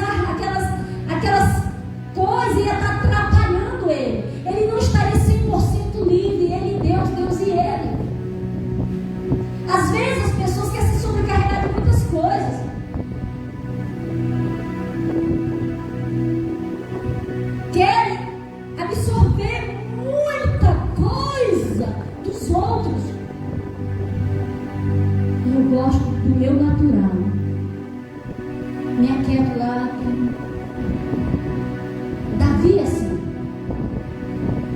Speaker 1: coisas ia estar atrapalhando ele não estaria 100% livre, ele e Deus e ele. Às vezes as pessoas querem se sobrecarregar de muitas coisas, querem absorver muita coisa dos outros. Eu gosto do meu natural, me aquieto lá. Davi é assim.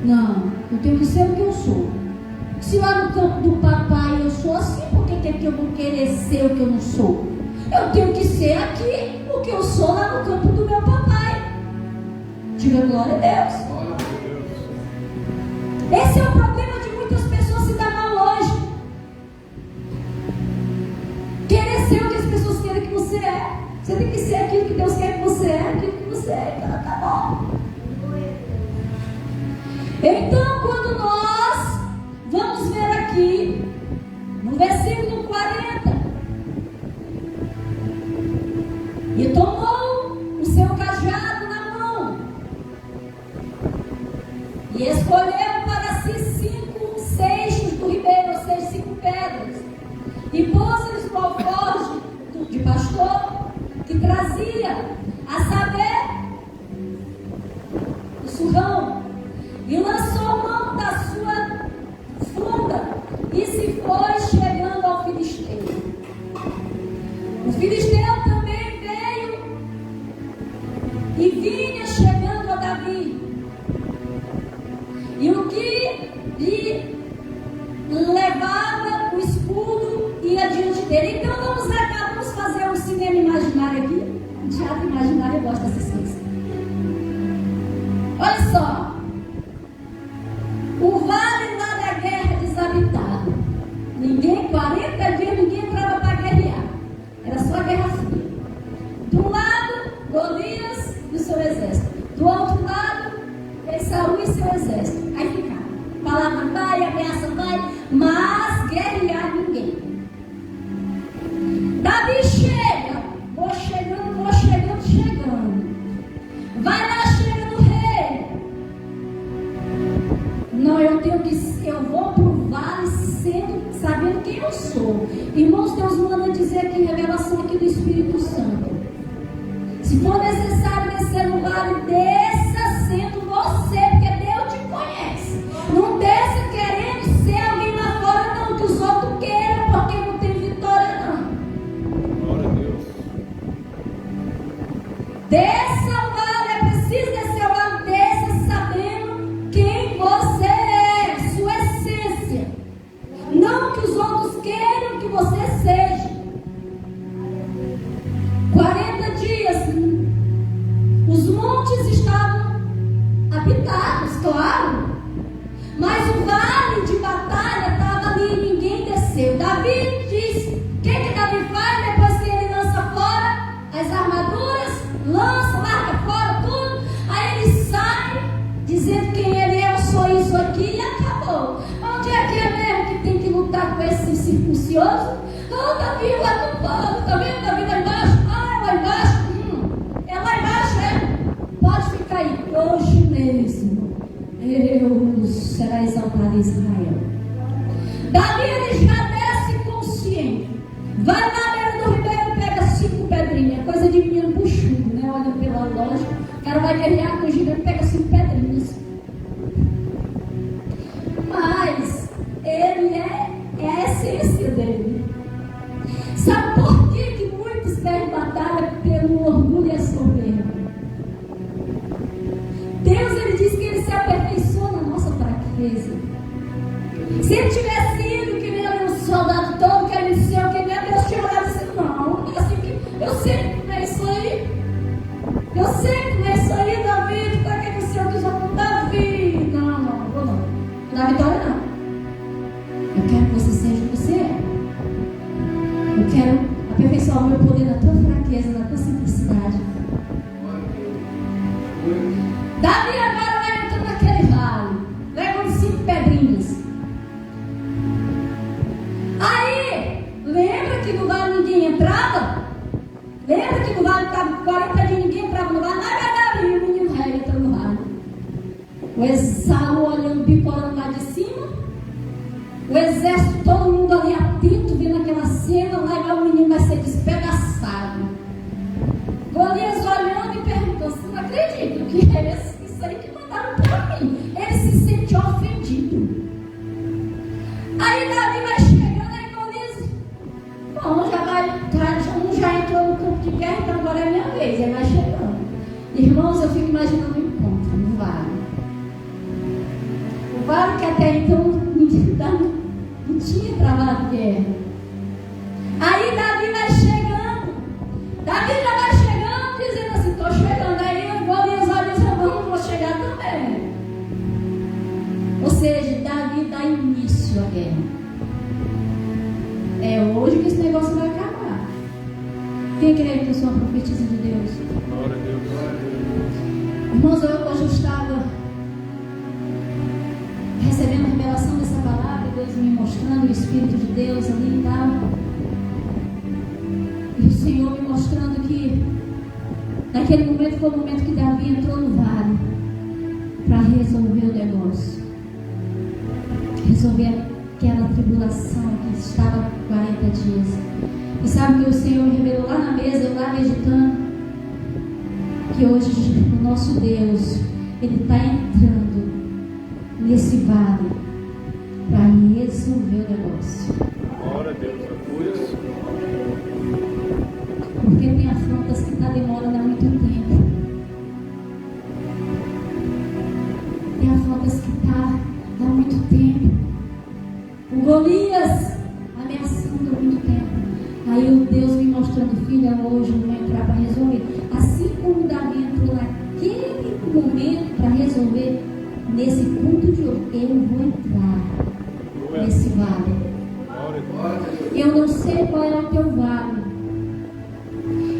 Speaker 1: Não, eu tenho que ser o que eu sou. Se lá no campo do papai eu sou assim, por que eu vou querer ser o que eu não sou? Eu tenho que ser aqui o que eu sou lá no campo do meu papai. Diga glória a Deus. Esse é o problema de muitas pessoas se dar mal hoje. Querer ser o que as pessoas querem que você é. Você tem que ser aquilo que Deus quer que você é, aquilo que você é, então tá bom. Então, quando nós vamos ver aqui no versículo 40, e tomou o seu cajado na mão e escolheu para si 5 seixos do ribeiro, ou seja, 5 pedras, e pôs-lhes no alforje de pastor que trazia, a saber, o surrão, e lançou mão da sua funda e se foi chegando ao filisteu. O filisteu também veio e vinha chegando a Davi, e o que lhe levava o escudo ia diante dele. Então vamos fazer um cinema imaginário aqui. Um teatro imaginário, eu gosto dessas coisas. Olha só, o vale lá da guerra desabitado. 40 dias ninguém entrava para guerrear. Era só guerra fria. De um lado, Golias e o seu exército. Do outro lado, Saul e seu exército. Aí ficava. Palavra vai, ameaça vai, mas guerrear ninguém. Davi chega. Vou chegando. Vai lá, chega no rei. Não, eu vou pro vale sabendo quem eu sou. Irmãos, Deus manda dizer aqui, revelação aqui do Espírito Santo. Se for necessário descer no vale, desça sendo você, porque Deus te conhece. Não desça querendo ser alguém lá fora, não, que os outros queiram, porque não tem vitória, não. Glória a Deus. Desça o vale, é preciso descer o vale, desça sabendo quem você é, sua essência. Não que os outros queiram que você seja. 40 dias, os montes estavam habitados, claro, mas o vale de batalha estava ali e ninguém desceu. Davi diz: o que Davi faz depois que ele lança fora as armaduras? Larga fora tudo. Aí ele sai dizendo quem ele é: eu sou isso aqui, e acabou. Onde é que é mesmo que tem que lutar com esse circuncioso? Davi lá no pano, tá vendo? Davi lá embaixo. Lá embaixo. É lá embaixo, é? Pode ficar aí. Hoje mesmo eu será exaltado em Israel. Davi ele já desce consciente. Vai na beira do ribeiro e pega 5 pedrinhas. Coisa de menino buchudo, né? Olha pela lógica. O cara vai guerrear com o gigante e pega 5 pedrinhas. Mas ele é a essência dele. Sabe por que muitos perdem batalha pelo orgulho e a soberba? Deus, ele diz que ele se aperfeiçoa na nossa fraqueza. Se ele tivesse ido que nem um soldado todo, que ele disse o que nem Deus tinha olhado e disse: não, assim que eu sei que não é isso aí. Eu sei que não é isso aí, Davi. Tu tá querendo ser o que já não Davi. Não vou não. Não dá vitória, não. Eu quero que você seja o que você é. Eu quero aperfeiçoar o meu poder na tua fraqueza, na tua simplicidade. Saul olhando, bicolando lá de cima. O exército, todo mundo ali atento, vendo aquela cena. Lá o menino vai ser despedaçado. Golias olhando e perguntando: você não acredita que é isso aí que mandaram para mim? Ele se sentiu ofendido. Aí Davi vai chegando, aí Golias: bom, já entrou no campo de guerra, então agora é minha vez. Ele vai chegando. Irmãos, eu fico imaginando o encontro no vale. O vale que até então não tinha travado guerra. Aí Davi vai chegando. Davi já vai chegando, dizendo assim: estou chegando. Aí eu vou e os olhos vou chegar também. Ou seja, Davi dá início à guerra. É hoje que esse negócio vai acabar. Quem crê que eu sou a profetisa de Deus?
Speaker 2: Glória a Deus.
Speaker 1: Irmãos, hoje eu estava recebendo a revelação dessa palavra, Deus me mostrando o Espírito de Deus ali e tal. E o Senhor me mostrando que naquele momento foi o momento que Davi entrou no vale para resolver o negócio. Resolver aquela tribulação que estava 40 dias. E sabe que o Senhor me revelou lá na mesa, eu lá meditando, que hoje o nosso Deus, Ele está entrando nesse vale para resolver o negócio.
Speaker 2: Glória a Deus, por isso.
Speaker 1: Porque tem afrontas que está demorando há muito tempo. Tem afrontas que está há muito tempo. O Golias ameaçando há muito tempo. Aí o Deus me mostrando: filha, hoje eu vou entrar para resolver. Assim como Davi entrou naquele momento para resolver, nesse ponto de hoje, eu vou entrar nesse vale. Eu não sei qual é o teu vale.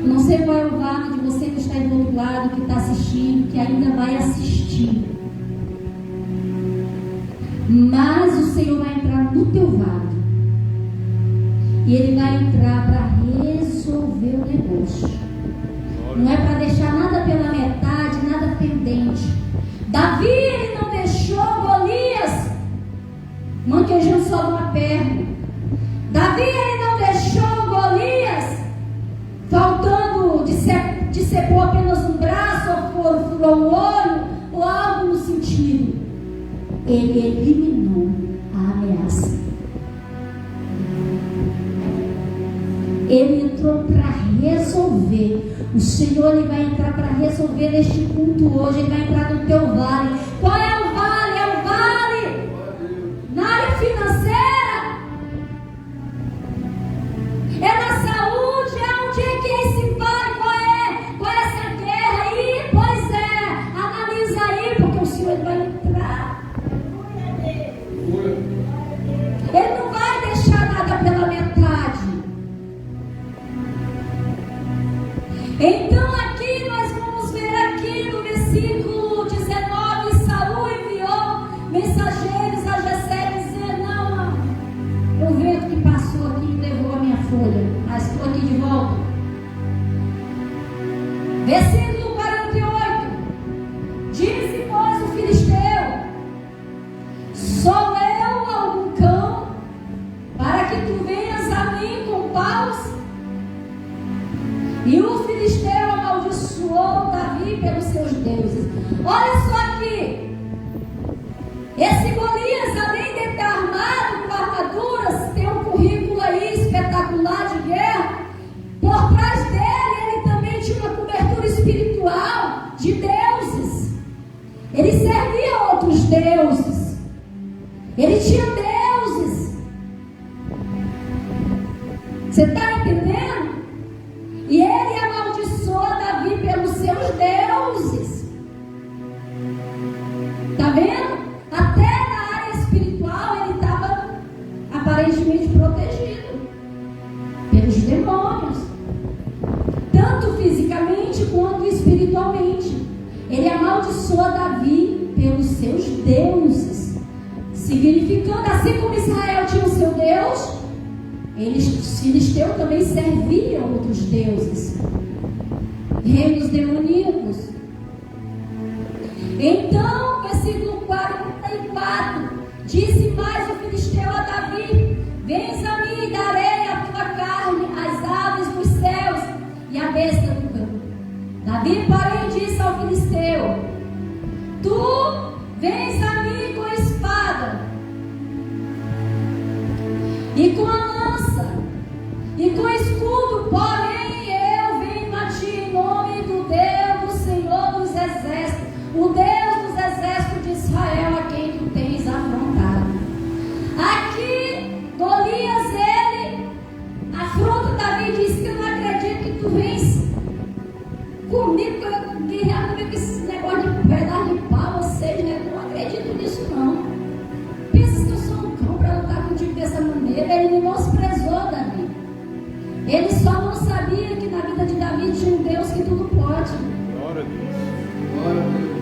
Speaker 1: Eu não sei qual é o vale de você que está aí do outro lado, que está assistindo, que ainda vai assistir. Mas o Senhor vai entrar no teu vale. E Ele vai entrar para resolver o negócio. Não é para deixar nada pela metade, nada pendente. Davi, ele não deixou Golias manquejando só uma perna. Davi, ele não deixou Golias faltando de cepou apenas um braço, ou furou um olho, ou algo no sentido. Ele eliminou a ameaça. Ele entrou para resolver. O Senhor, Ele vai entrar para resolver neste culto hoje. Ele vai entrar no teu vale. Qual é o vale? É o vale na área financeira, é na saúde. Onde é que é esse vale? Qual é essa guerra aí? Pois é, analisa aí, porque o Senhor vai entrar. Ele não vai deixar nada pela metade. Então aqui nós vamos ver aqui no versículo 19, Saul enviou mensageiros a Jessé dizendo: não, o vento que passou aqui levou a minha folha, mas estou aqui de volta. Versículo 48, disse, pois, o filisteu: sou eu algum cão para que tu venhas a mim com paus? E o filisteu amaldiçoou Davi pelos seus deuses. Olha só aqui. Esse Golias, além de estar armado com armaduras, tem um currículo aí espetacular de guerra. Por trás dele, ele também tinha uma cobertura espiritual de deuses. Ele servia a outros deuses. Ele tinha deuses. Você está entendendo? E ele amaldiçoou Davi pelos seus deuses. Está vendo? Até na área espiritual ele estava aparentemente protegido pelos demônios, tanto fisicamente quanto espiritualmente. Ele amaldiçoou Davi pelos seus deuses, significando, assim como Israel tinha o seu Deus, os filisteus também serviam outros deuses, reinos demoníacos. Então, versículo 44, disse mais o filisteu a Davi: vens a mim e darei a tua carne, as aves dos céus e a besta do campo. Davi, porém, disse ao filisteu: tu vens a mim com a espada e com a lança e com o escudo, porém eu venho a ti em nome do Deus, do Senhor dos exércitos, o Deus dos exércitos de Israel, a quem tu tens afrontado. Aqui Golias, ele afronta Davi e diz que eu não acredito que tu vens comigo, guerrear comigo com esse negócio de pedaço de pau, vocês, né? Eu não acredito nisso não. Pensa que eu sou um cão para lutar contigo dessa maneira. Ele menosprezou Davi. Ele só não sabia que na vida de Davi tinha um Deus que tudo pode.
Speaker 2: Glória a Deus. Glória a Deus.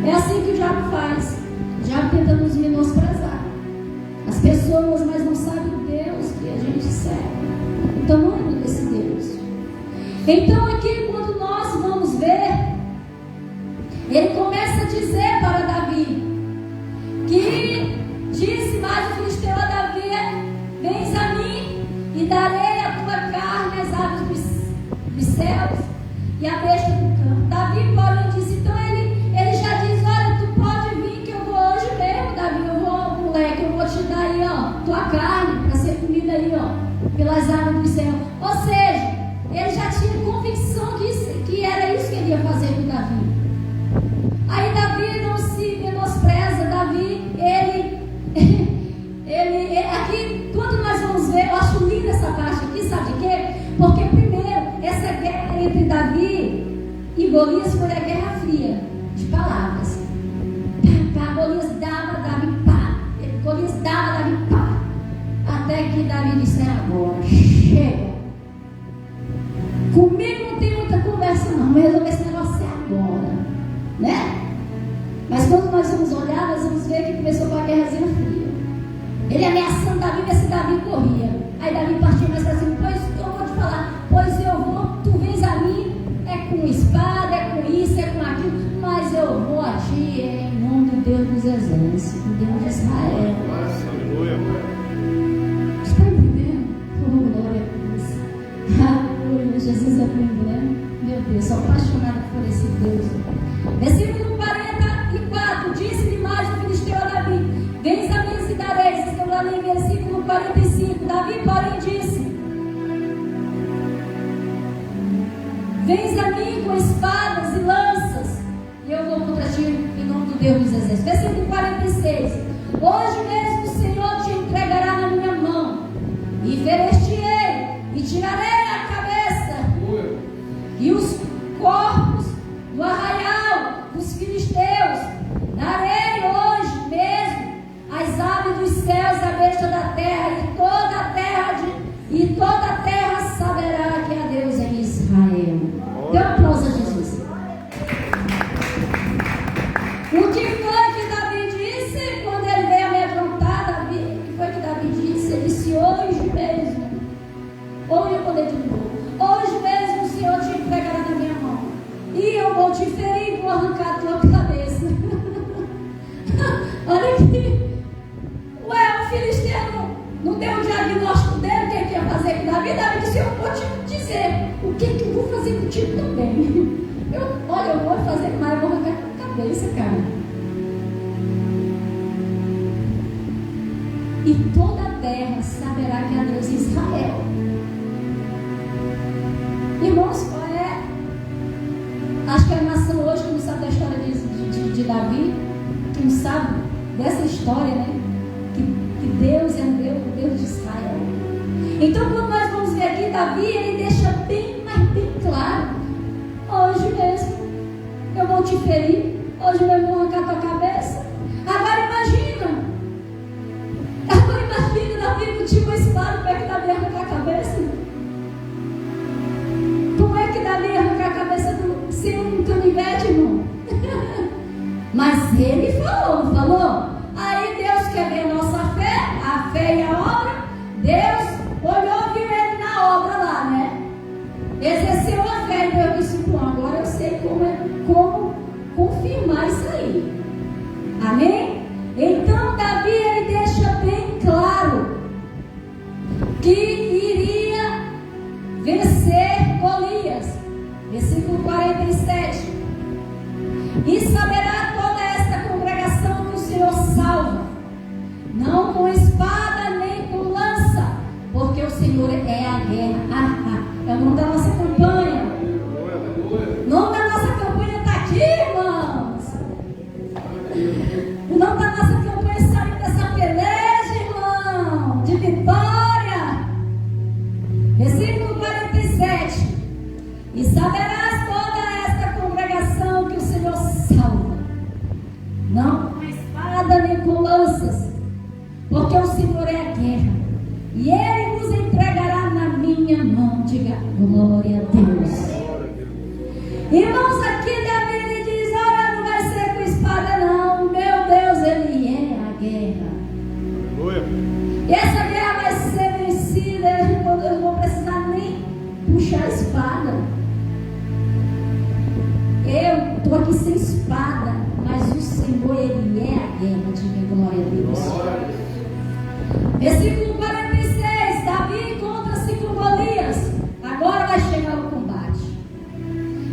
Speaker 1: É assim que o diabo faz. O diabo tenta nos menosprezar. As pessoas, mas não sabem o Deus que a gente serve. Então não é desse Deus. Então aqui, quando nós vamos ver, ele começa a dizer para Davi, que disse mais o filisteu a Davi: vens a mim e darei a tua carne, as aves dos céus e a besta do campo. Davi, porém, disse, então ele já diz: olha, tu pode vir que eu vou hoje mesmo, Davi, eu vou, moleque, eu vou te dar aí, ó, tua carne para ser comida aí, ó, pelas aves do céu. Ou seja, ele já tinha convicção que era isso que ele ia fazer com Davi. Aí Davi não se menospreza. Davi, ele aqui, quando nós vamos ver, eu acho linda essa parte aqui, sabe de quê? Porque primeiro, essa guerra entre Davi e Golias foi a guerra fria, de palavras. Golias dava, Davi pá. Golias dava, Davi pá. Até que Davi disse: agora, chega. Comigo não tem muita conversa não, vou resolver esse negócio agora, né? Mas quando nós vamos olhar, nós vamos ver que começou com a guerrazinha fria. Ele ameaçando Davi, ver se Davi corria. Aí Davi partiu mais para cima: pois eu vou te falar, pois eu vou, tu vens a mim, é com espada, é com isso, é com aquilo, mas eu vou a ti em nome do Deus dos exércitos, do Deus de Israel.
Speaker 2: Aleluia.
Speaker 1: Está entendendo? Oh, glória a Deus. Aleluia, Jesus é lindo, né? Meu Deus, sou apaixonada por esse Deus. Versículo 44, disse-lhe mais o filisteu a Davi: vens a mim e dareis. Estou lá em versículo 45. Davi, porém, disse: vens a mim com espadas e lanças, e eu vou contra ti em nome do Deus dos exércitos. Versículo 46. Hoje mesmo o Senhor te entregará na minha mão, e ferir-te-ei, e tirarei a cabeça e os corpos do arraial dos filisteus. Darei hoje mesmo as aves dos céus, a besta da terra, e toda a terra saberá que há Deus em Israel. Dê um aplauso a Jesus. O que foi que Davi disse quando ele veio amedrontar Davi? O que foi que Davi disse? Ele disse: hoje mesmo, ou eu poder de novo, hoje mesmo o Senhor te entregará na minha mão, e eu vou te ferir e vou arrancar a tua cabeça. Olha aqui. Ué, o filisteu não deu um diagnóstico dele, o que ele ia fazer com Davi? Davi disse: eu vou te dizer o que eu vou fazer contigo também. Olha, eu vou fazer mais, eu vou arrancar a tua cabeça, cara. E toda a terra saberá que há Deus em Israel. Irmãos, qual é? Acho que a nação hoje que não sabe da história de Davi, que não sabe dessa história, né? Que Deus é o Deus de Israel. Então, quando nós vamos ver aqui, Davi, ele deixa bem, mas bem claro: hoje mesmo eu vou te ferir, hoje mesmo eu vou arrancar a tua cabeça. Agora imagina Davi contigo uma espada, como é que Davi arrancar a cabeça? Como é que Davi ia arrancar a cabeça sem um canivete, irmão? Mas ele falou, não falou? Aí Deus quer ver a nossa fé, a fé e a obra. Deus olhou, viu ele na obra lá, né? Exerceu a fé e Deus disse: bom, agora eu sei como confirmar isso aí. lanças, porque o Senhor é a guerra, e Ele nos entregará na minha mão. Diga glória a Deus. Irmãos, aqui Davi ele diz: olha, não vai ser com espada não, meu Deus, Ele é a guerra. Aleluia. E essa guerra vai ser vencida, eu não vou precisar nem puxar a espada. Eu estou aqui sem espada, mas o Senhor, Ele é a guerra. Diga glória a Deus. Versículo 46, Davi encontra-se com Golias. Agora vai chegar o combate.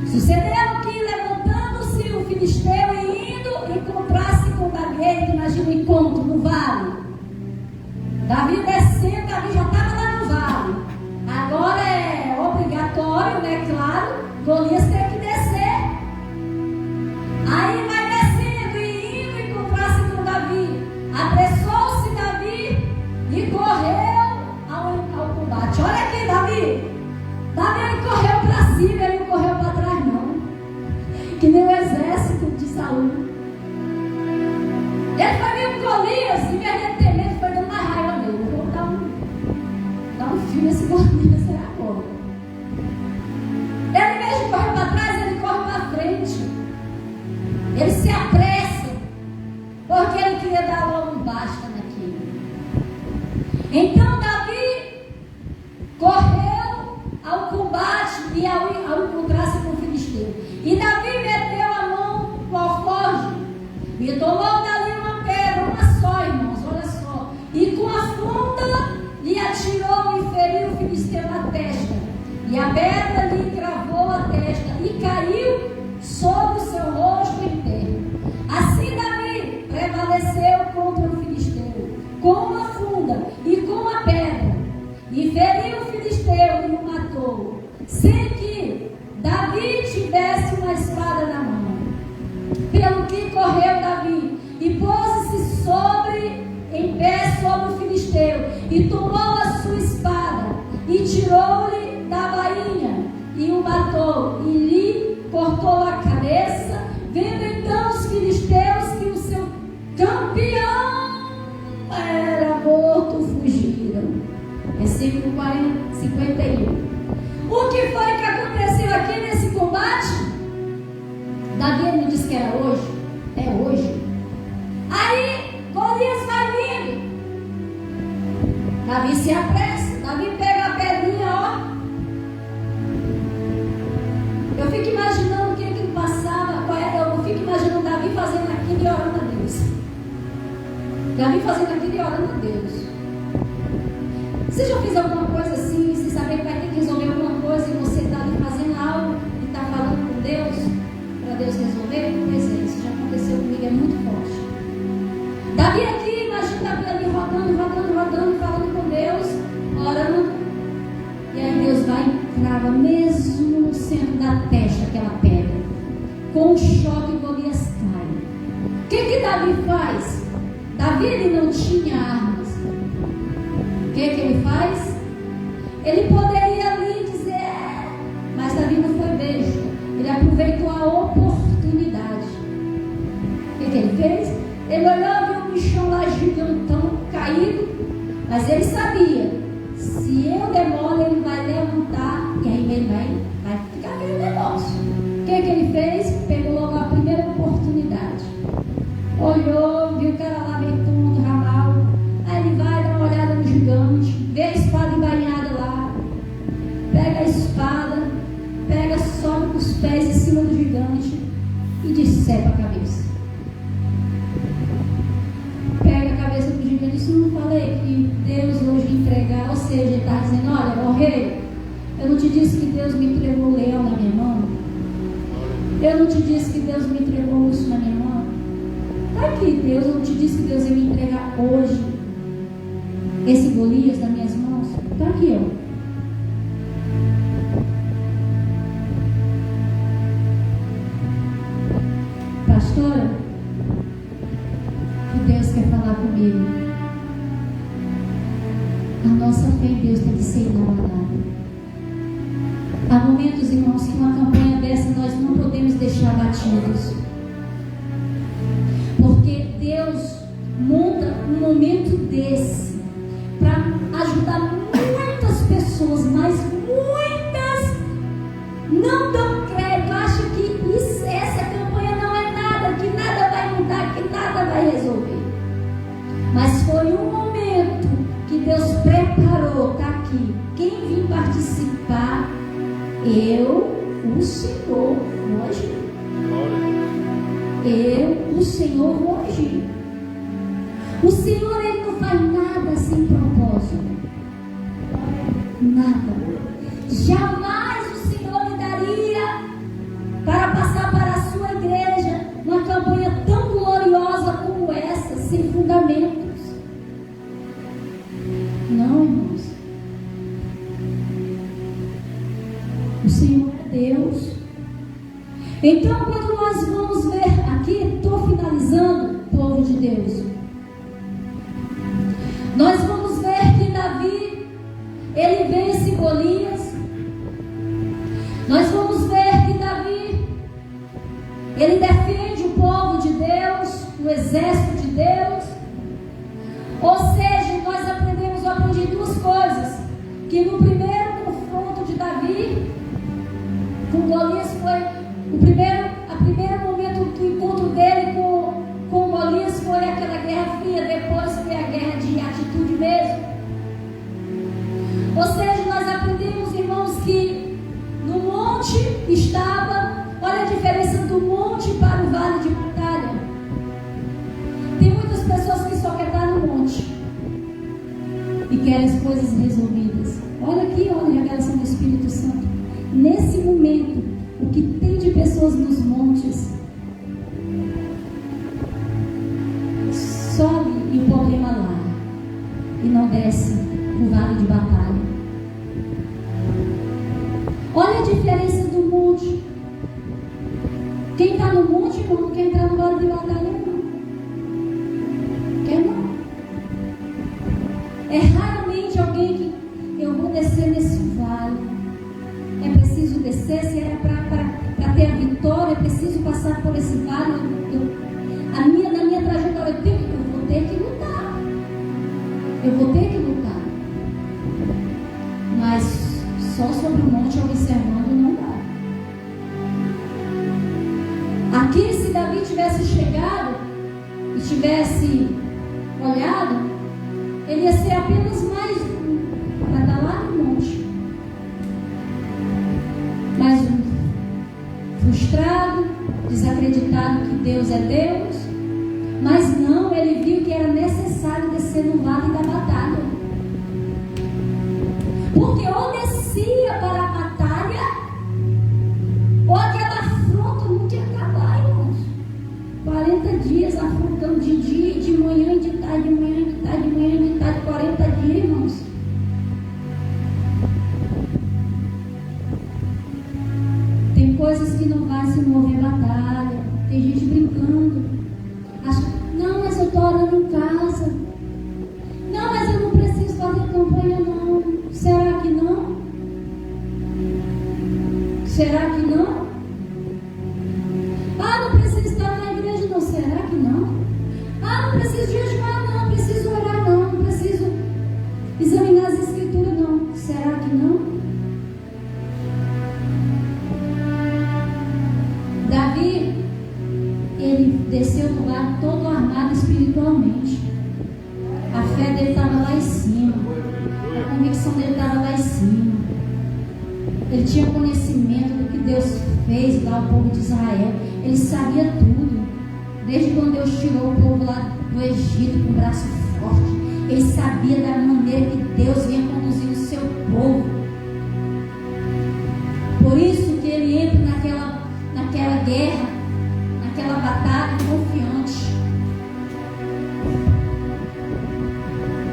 Speaker 1: Sucedeu que, levantando-se o filisteu e indo encontrar-se com Davi, imagina o encontro no vale. Davi descendo, Davi já estava lá no vale. Agora é obrigatório, né? Claro, Golias tem que descer. Aí vai descendo e indo encontrar-se com Davi. Apressou-se Davi e correu ao combate. Olha aqui, Davi. Davi ele correu para cima, ele não correu para trás não. Que nem o exército de Saul. Ele foi ver com Golias, em vez de ter medo, foi dando mais raiva nele. Eu vou dar um fio nesse Golias agora. Ele, em vez de correr para trás, ele corre para frente. Ele se apressa, porque ele queria dar logo um basta naquilo. Então Davi correu ao combate e ao encontrar-se com o filisteu. E Davi meteu a mão no alforje e tomou dali uma pedra, uma só, irmãos, olha só. E com a funda lhe atirou e feriu o filisteu na testa. E a pedra lhe cravou a testa e caiu sobre o seu rosto inteiro. Assim Davi prevaleceu contra o filisteu, com uma funda e com a pedra, e feriu o filisteu e o matou, sem que Davi tivesse uma espada na mão. Pelo que correu Davi e pôs-se em pé sobre o filisteu, e tomou a sua espada e tirou-lhe da bainha e o matou e lhe cortou a cabeça. Vendo então os filisteus que o seu campeão era morto, fugiram. Versículo 51. O que foi que aconteceu aqui nesse combate? Davi me disse que era hoje. É hoje. Aí Golias vai vindo. Davi se apressa. Davi pega a pedrinha, ó. Eu fico imaginando o que ele passava. Eu fico imaginando Davi fazendo aquilo e orando a Deus. Davi fazendo aquilo e orando a Deus. Você já fez alguma coisa assim, sem saber que vai ter que resolver alguma coisa, e você está ali fazendo algo e está falando com Deus, para Deus resolver? Pois é, isso já aconteceu comigo, é muito forte. Davi aqui, imagina Davi ali rodando, falando com Deus, orando, e aí Deus vai e crava mesmo no centro da testa aquela pedra. Com um choque, Golias cai. O que Davi faz? Davi ele não tinha armas. O que ele faz? Ele poderia ali dizer, mas Davi não foi besta. Ele aproveitou a oportunidade. O que ele fez? Ele olhou, viu o bichão lá gigantão, caído, mas ele sabia, se eu demoro, ele vai levantar, e aí ele vai ficar aquele negócio. O que ele fez? Pegou logo a primeira oportunidade. Olhou, viu o cara lá meio tonto, ramal. Aí ele vai dar uma olhada no gigante, vê a espada embainhada lá, pega a espada, sobe com os pés em cima do gigante e decepa a cabeça. Pega a cabeça do gigante e disse: não falei que Deus hoje entregar, ou seja, ele está dizendo: olha, rei, eu não te disse que Deus me entregou o leão na minha mão? Eu não te disse que Deus me entregou isso na minha mão? Está aqui, Deus, eu não te disse que Deus ia me entregar hoje esse Golias nas minhas mãos? Está aqui, ó. Pastora, que Deus quer falar comigo. A nossa fé em Deus tem que ser inabalável. Há momentos, irmãos, que uma campanha dessa nós não podemos deixar batidos, porque Deus monta um momento desse para ajudar muitas pessoas, mas muitas não dão crédito, acham que essa campanha não é nada, que nada vai mudar, que nada vai resolver. Mas foi um momento que Deus preparou, está aqui. Quem vir participar, o Senhor, vou agir. O Senhor, vou agir. O Senhor, Ele não faz nada sem propósito. Nada. Jamais o Senhor lhe daria para passar para a sua igreja uma campanha tão gloriosa como essa, sem fundamentos. Não, irmãos. O Senhor é Deus. Então, quando nós vamos ver aqui, estou finalizando, povo de Deus, nós vamos ver que Davi, ele vence Golias. Nós vamos ver que Davi, ele defende o povo de Deus, o exército de Deus. Ou seja, nós aprendi duas coisas. Que no primeiro confronto de Davi com Golias foi o primeiro momento do encontro dele com Golias foi aquela guerra fria, depois foi a guerra de atitude mesmo. Ou seja, nós aprendemos, irmãos, que no monte estava, olha a diferença do monte para o vale de batalha. Tem muitas pessoas que só querem estar no monte e querem as coisas resolvidas. Olha aqui, olha a revelação do Espírito Santo. Nesse momento, o que tem de pessoas nos montes sobe e o problema lá e não desce no vale de batalha. Olha a diferença do monte. Quem está no monte, irmão, não quer entrar no vale de batalha, não. Quer não. É raramente alguém que eu vou descer nesse vale. É preciso descer, se é para ter a vitória, é preciso passar por esse vale. Na minha trajetória, eu vou ter que lutar. Eu vou ter que lutar. Mas só sobre o monte observando não dá. Aqui, se Davi tivesse chegado e tivesse olhado, ele ia ser apenas mais um, para estar lá no monte. Mais um frustrado, desacreditado que Deus é Deus. Mas não, ele viu que era necessário descer no vale da batalha. Porque ou descia para a batalha, ou aquela afronta não tinha acabado, irmãos. 40 dias afrontando de dia, de manhã e de tarde, de manhã e de tarde, de manhã e de tarde, 40 dias, irmãos. Tem coisas que não vai se mover batalha. Tem gente brincando. Acha, não, mas eu estou orando em casa. Não, mas eu não preciso fazer campanha, não. Será que não? Será que não? Ah, não preciso estar na igreja, não. Será que não? Ah, não preciso jejuar, não. Não preciso orar, não. Não preciso examinar as escrituras, não. Será que não? Davi, ele desceu do lado todo armado espiritualmente. A fé dele estava lá em cima. A convicção dele estava lá em cima. Ele tinha conhecimento do que Deus fez lá ao povo de Israel. Ele sabia tudo. Desde quando Deus tirou o povo lá do Egito com o braço forte. Ele sabia da maneira que Deus vinha conduzir o seu povo. Por isso que ele entra naquela guerra, naquela batalha confiante.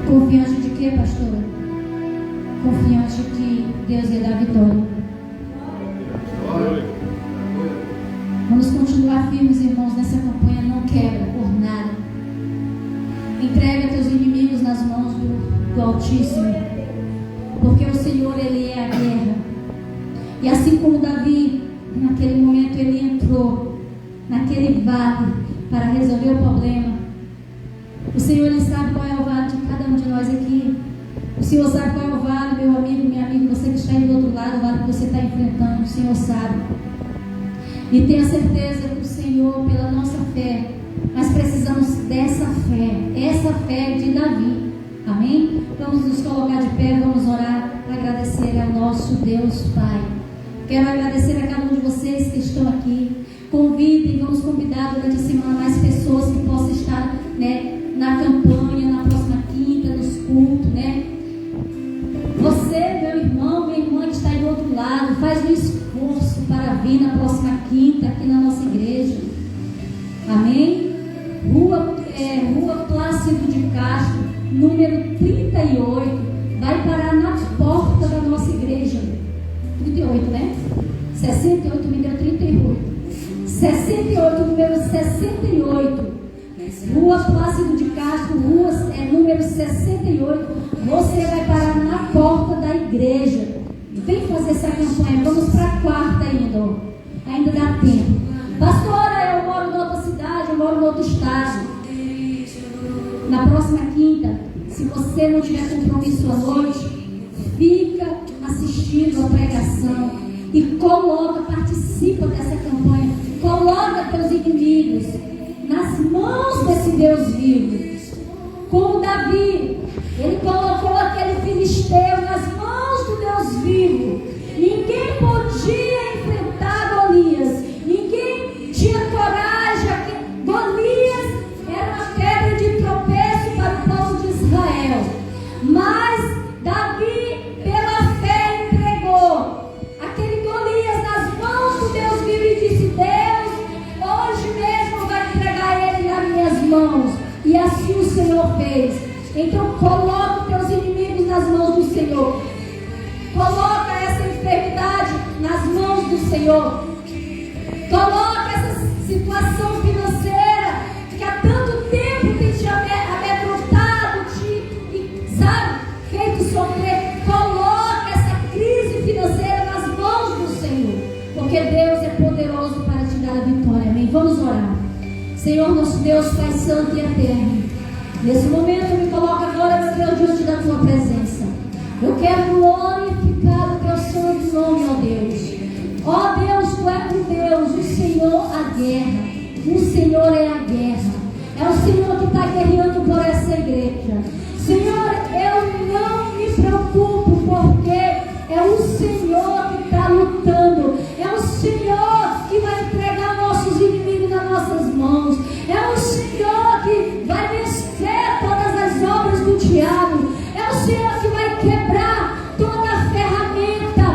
Speaker 1: Confiante de quê, pastora? Confiante que Deus ia dar vitória. Vamos continuar firmes, irmãos, nessa campanha. Não quebra por nada. Entrega teus inimigos nas mãos do Altíssimo, porque o Senhor, Ele é a guerra. E assim como Davi, naquele momento, ele entrou naquele vale para resolver o problema, o Senhor está sabe qual é o vale de cada um de nós aqui. O Senhor sabe qual é o vale, meu amigo, minha amiga, você que está aí do outro lado, o vale que você está enfrentando, o Senhor sabe. E tenha certeza que o Senhor, pela nossa fé, nós precisamos dessa fé, essa fé de Davi. Amém? Vamos nos colocar de pé, vamos orar, agradecer ao nosso Deus Pai. Quero agradecer a cada um de vocês que estão aqui. Convidem, vamos convidar durante a semana mais pessoas que possam estar, né, na campanha, na próxima quinta, nos cultos, né? Você, meu irmão, minha irmã que está aí do outro lado, faz um esforço para vir na próxima quinta aqui na nossa igreja. Amém? Rua Plácido de Castro, número 38, vai parar na porta da nossa igreja. 38, né? 68, me deu 38. 68, número 68. Rua Plácido de Castro, número 68. Você vai parar na porta da igreja. Vem fazer essa campanha. Vamos para a quarta ainda. Ó. Ainda dá tempo. Pastora, eu moro em outra cidade, eu moro em outro estado. Na próxima quinta, se você não tiver compromisso à noite, fica assistindo a pregação e participa dessa campanha. Coloca teus inimigos nas mãos desse Deus vivo. Como Davi, ele colocou aquele filisteu nas mãos do Deus vivo. Ninguém podia enfrentar Golias. Ninguém tinha coragem. Golias era uma pedra de tropeço para o povo de Israel. Mas Davi, pela fé, entregou aquele Golias nas mãos do Deus vivo e disse: Deus, hoje mesmo vai entregar ele nas minhas mãos. E assim o Senhor fez. Então coloca os teus inimigos nas mãos do Senhor. Coloca essa enfermidade nas mãos do Senhor. Coloca essa situação financeira que há tanto tempo tem te amedrontado, feito sofrer. Coloca essa crise financeira nas mãos do Senhor. Porque Deus é poderoso para te dar a vitória. Amém? Vamos orar. Senhor, nosso Deus, Pai Santo e Eterno, nesse momento eu me coloco agora, meu Deus, diante da Tua presença. Eu quero glorificar o Teu santo nome, ó Deus. Ó Deus, Tu és o Deus, o Senhor a guerra. O Senhor é a guerra. É o Senhor que está guerreando por essa igreja. Senhor, eu não me preocupo, porque é o Senhor que está lutando. É o Senhor que vai entregar nossos inimigos nas nossas mãos. É o Senhor que vai vencer todas as obras do diabo. É o Senhor que vai quebrar toda a ferramenta,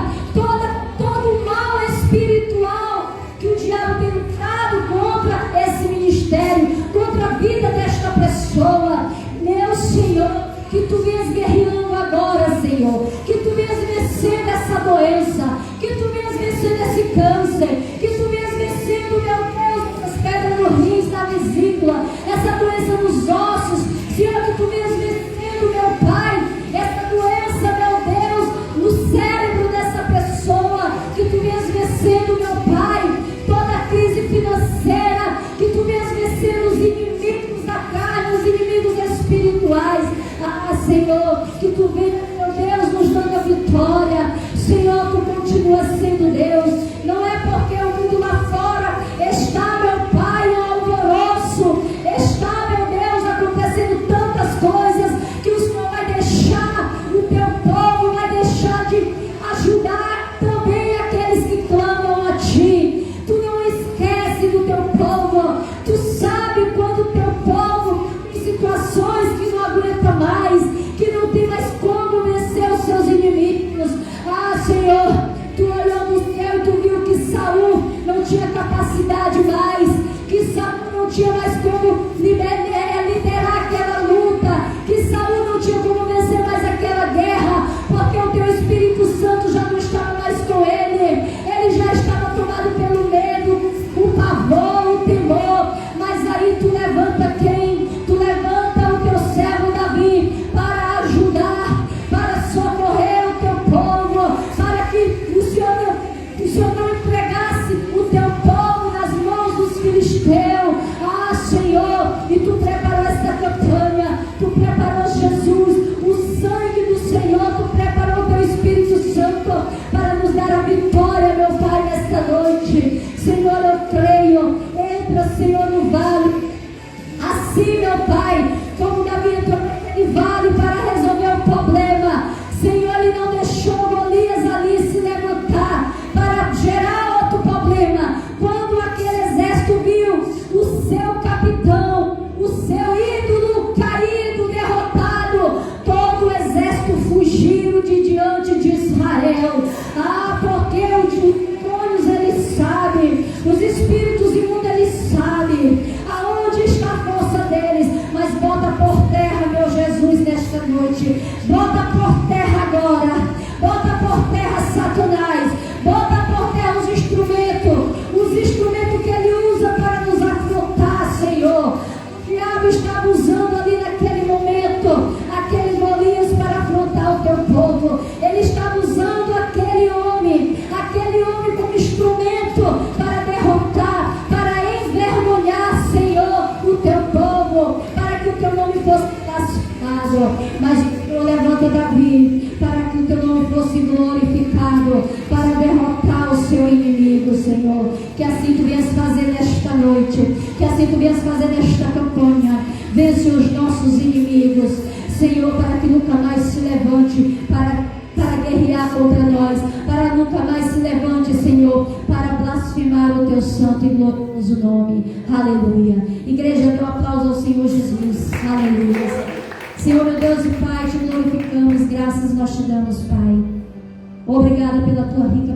Speaker 1: todo o mal espiritual que o diabo tem usado contra esse ministério, contra a vida desta pessoa. Meu Senhor, que Tu venhas guerreando agora, Senhor. Que Tu venhas vencendo essa doença. Que Tu venhas vencendo esse câncer. Que Tu venhas vencendo, meu Deus, essas pedras no rins, na vesícula, essa doença nos ossos. Senhor, que Tu venhas vencendo, meu Pai, essa doença, meu Deus, no cérebro dessa pessoa. Que Tu venhas vencendo, meu Pai, toda a crise financeira. Que Tu venhas vencendo os inimigos da carne, os inimigos espirituais. Ah, Senhor, que Tu venha, meu Deus, nos dando a vitória. Senhor, Tu continua sendo Deus. Não é porque o mundo lá fora está, meu Pai, alvoroço, está, meu Deus, acontecendo tantas coisas, que o Senhor vai deixar o Teu povo, vai deixar de ajudar também aqueles que clamam a Ti. Tu não esquece do Teu povo. Tu sabe quando o Teu povo em situações que não aguenta mais, que não tem mais como vencer os seus inimigos. Ah, Senhor, Tu olhou no céu e Tu viu que Mas Senhor, levanta Davi para que o teu nome fosse glorificado, para derrotar o seu inimigo, Senhor. Que assim tu vienes fazer nesta noite, que assim tu vienes fazer nesta campanha. Vence os nossos inimigos, Senhor, para que nunca mais se levante para guerrear contra nós, para nunca mais se levante, Senhor, para blasfemar o teu santo e glorioso nome. Aleluia. Igreja, dê um aplauso ao Senhor Jesus. Aleluia. Senhor, meu Deus e Pai, te glorificamos, graças nós te damos, Pai. Obrigado pela tua rica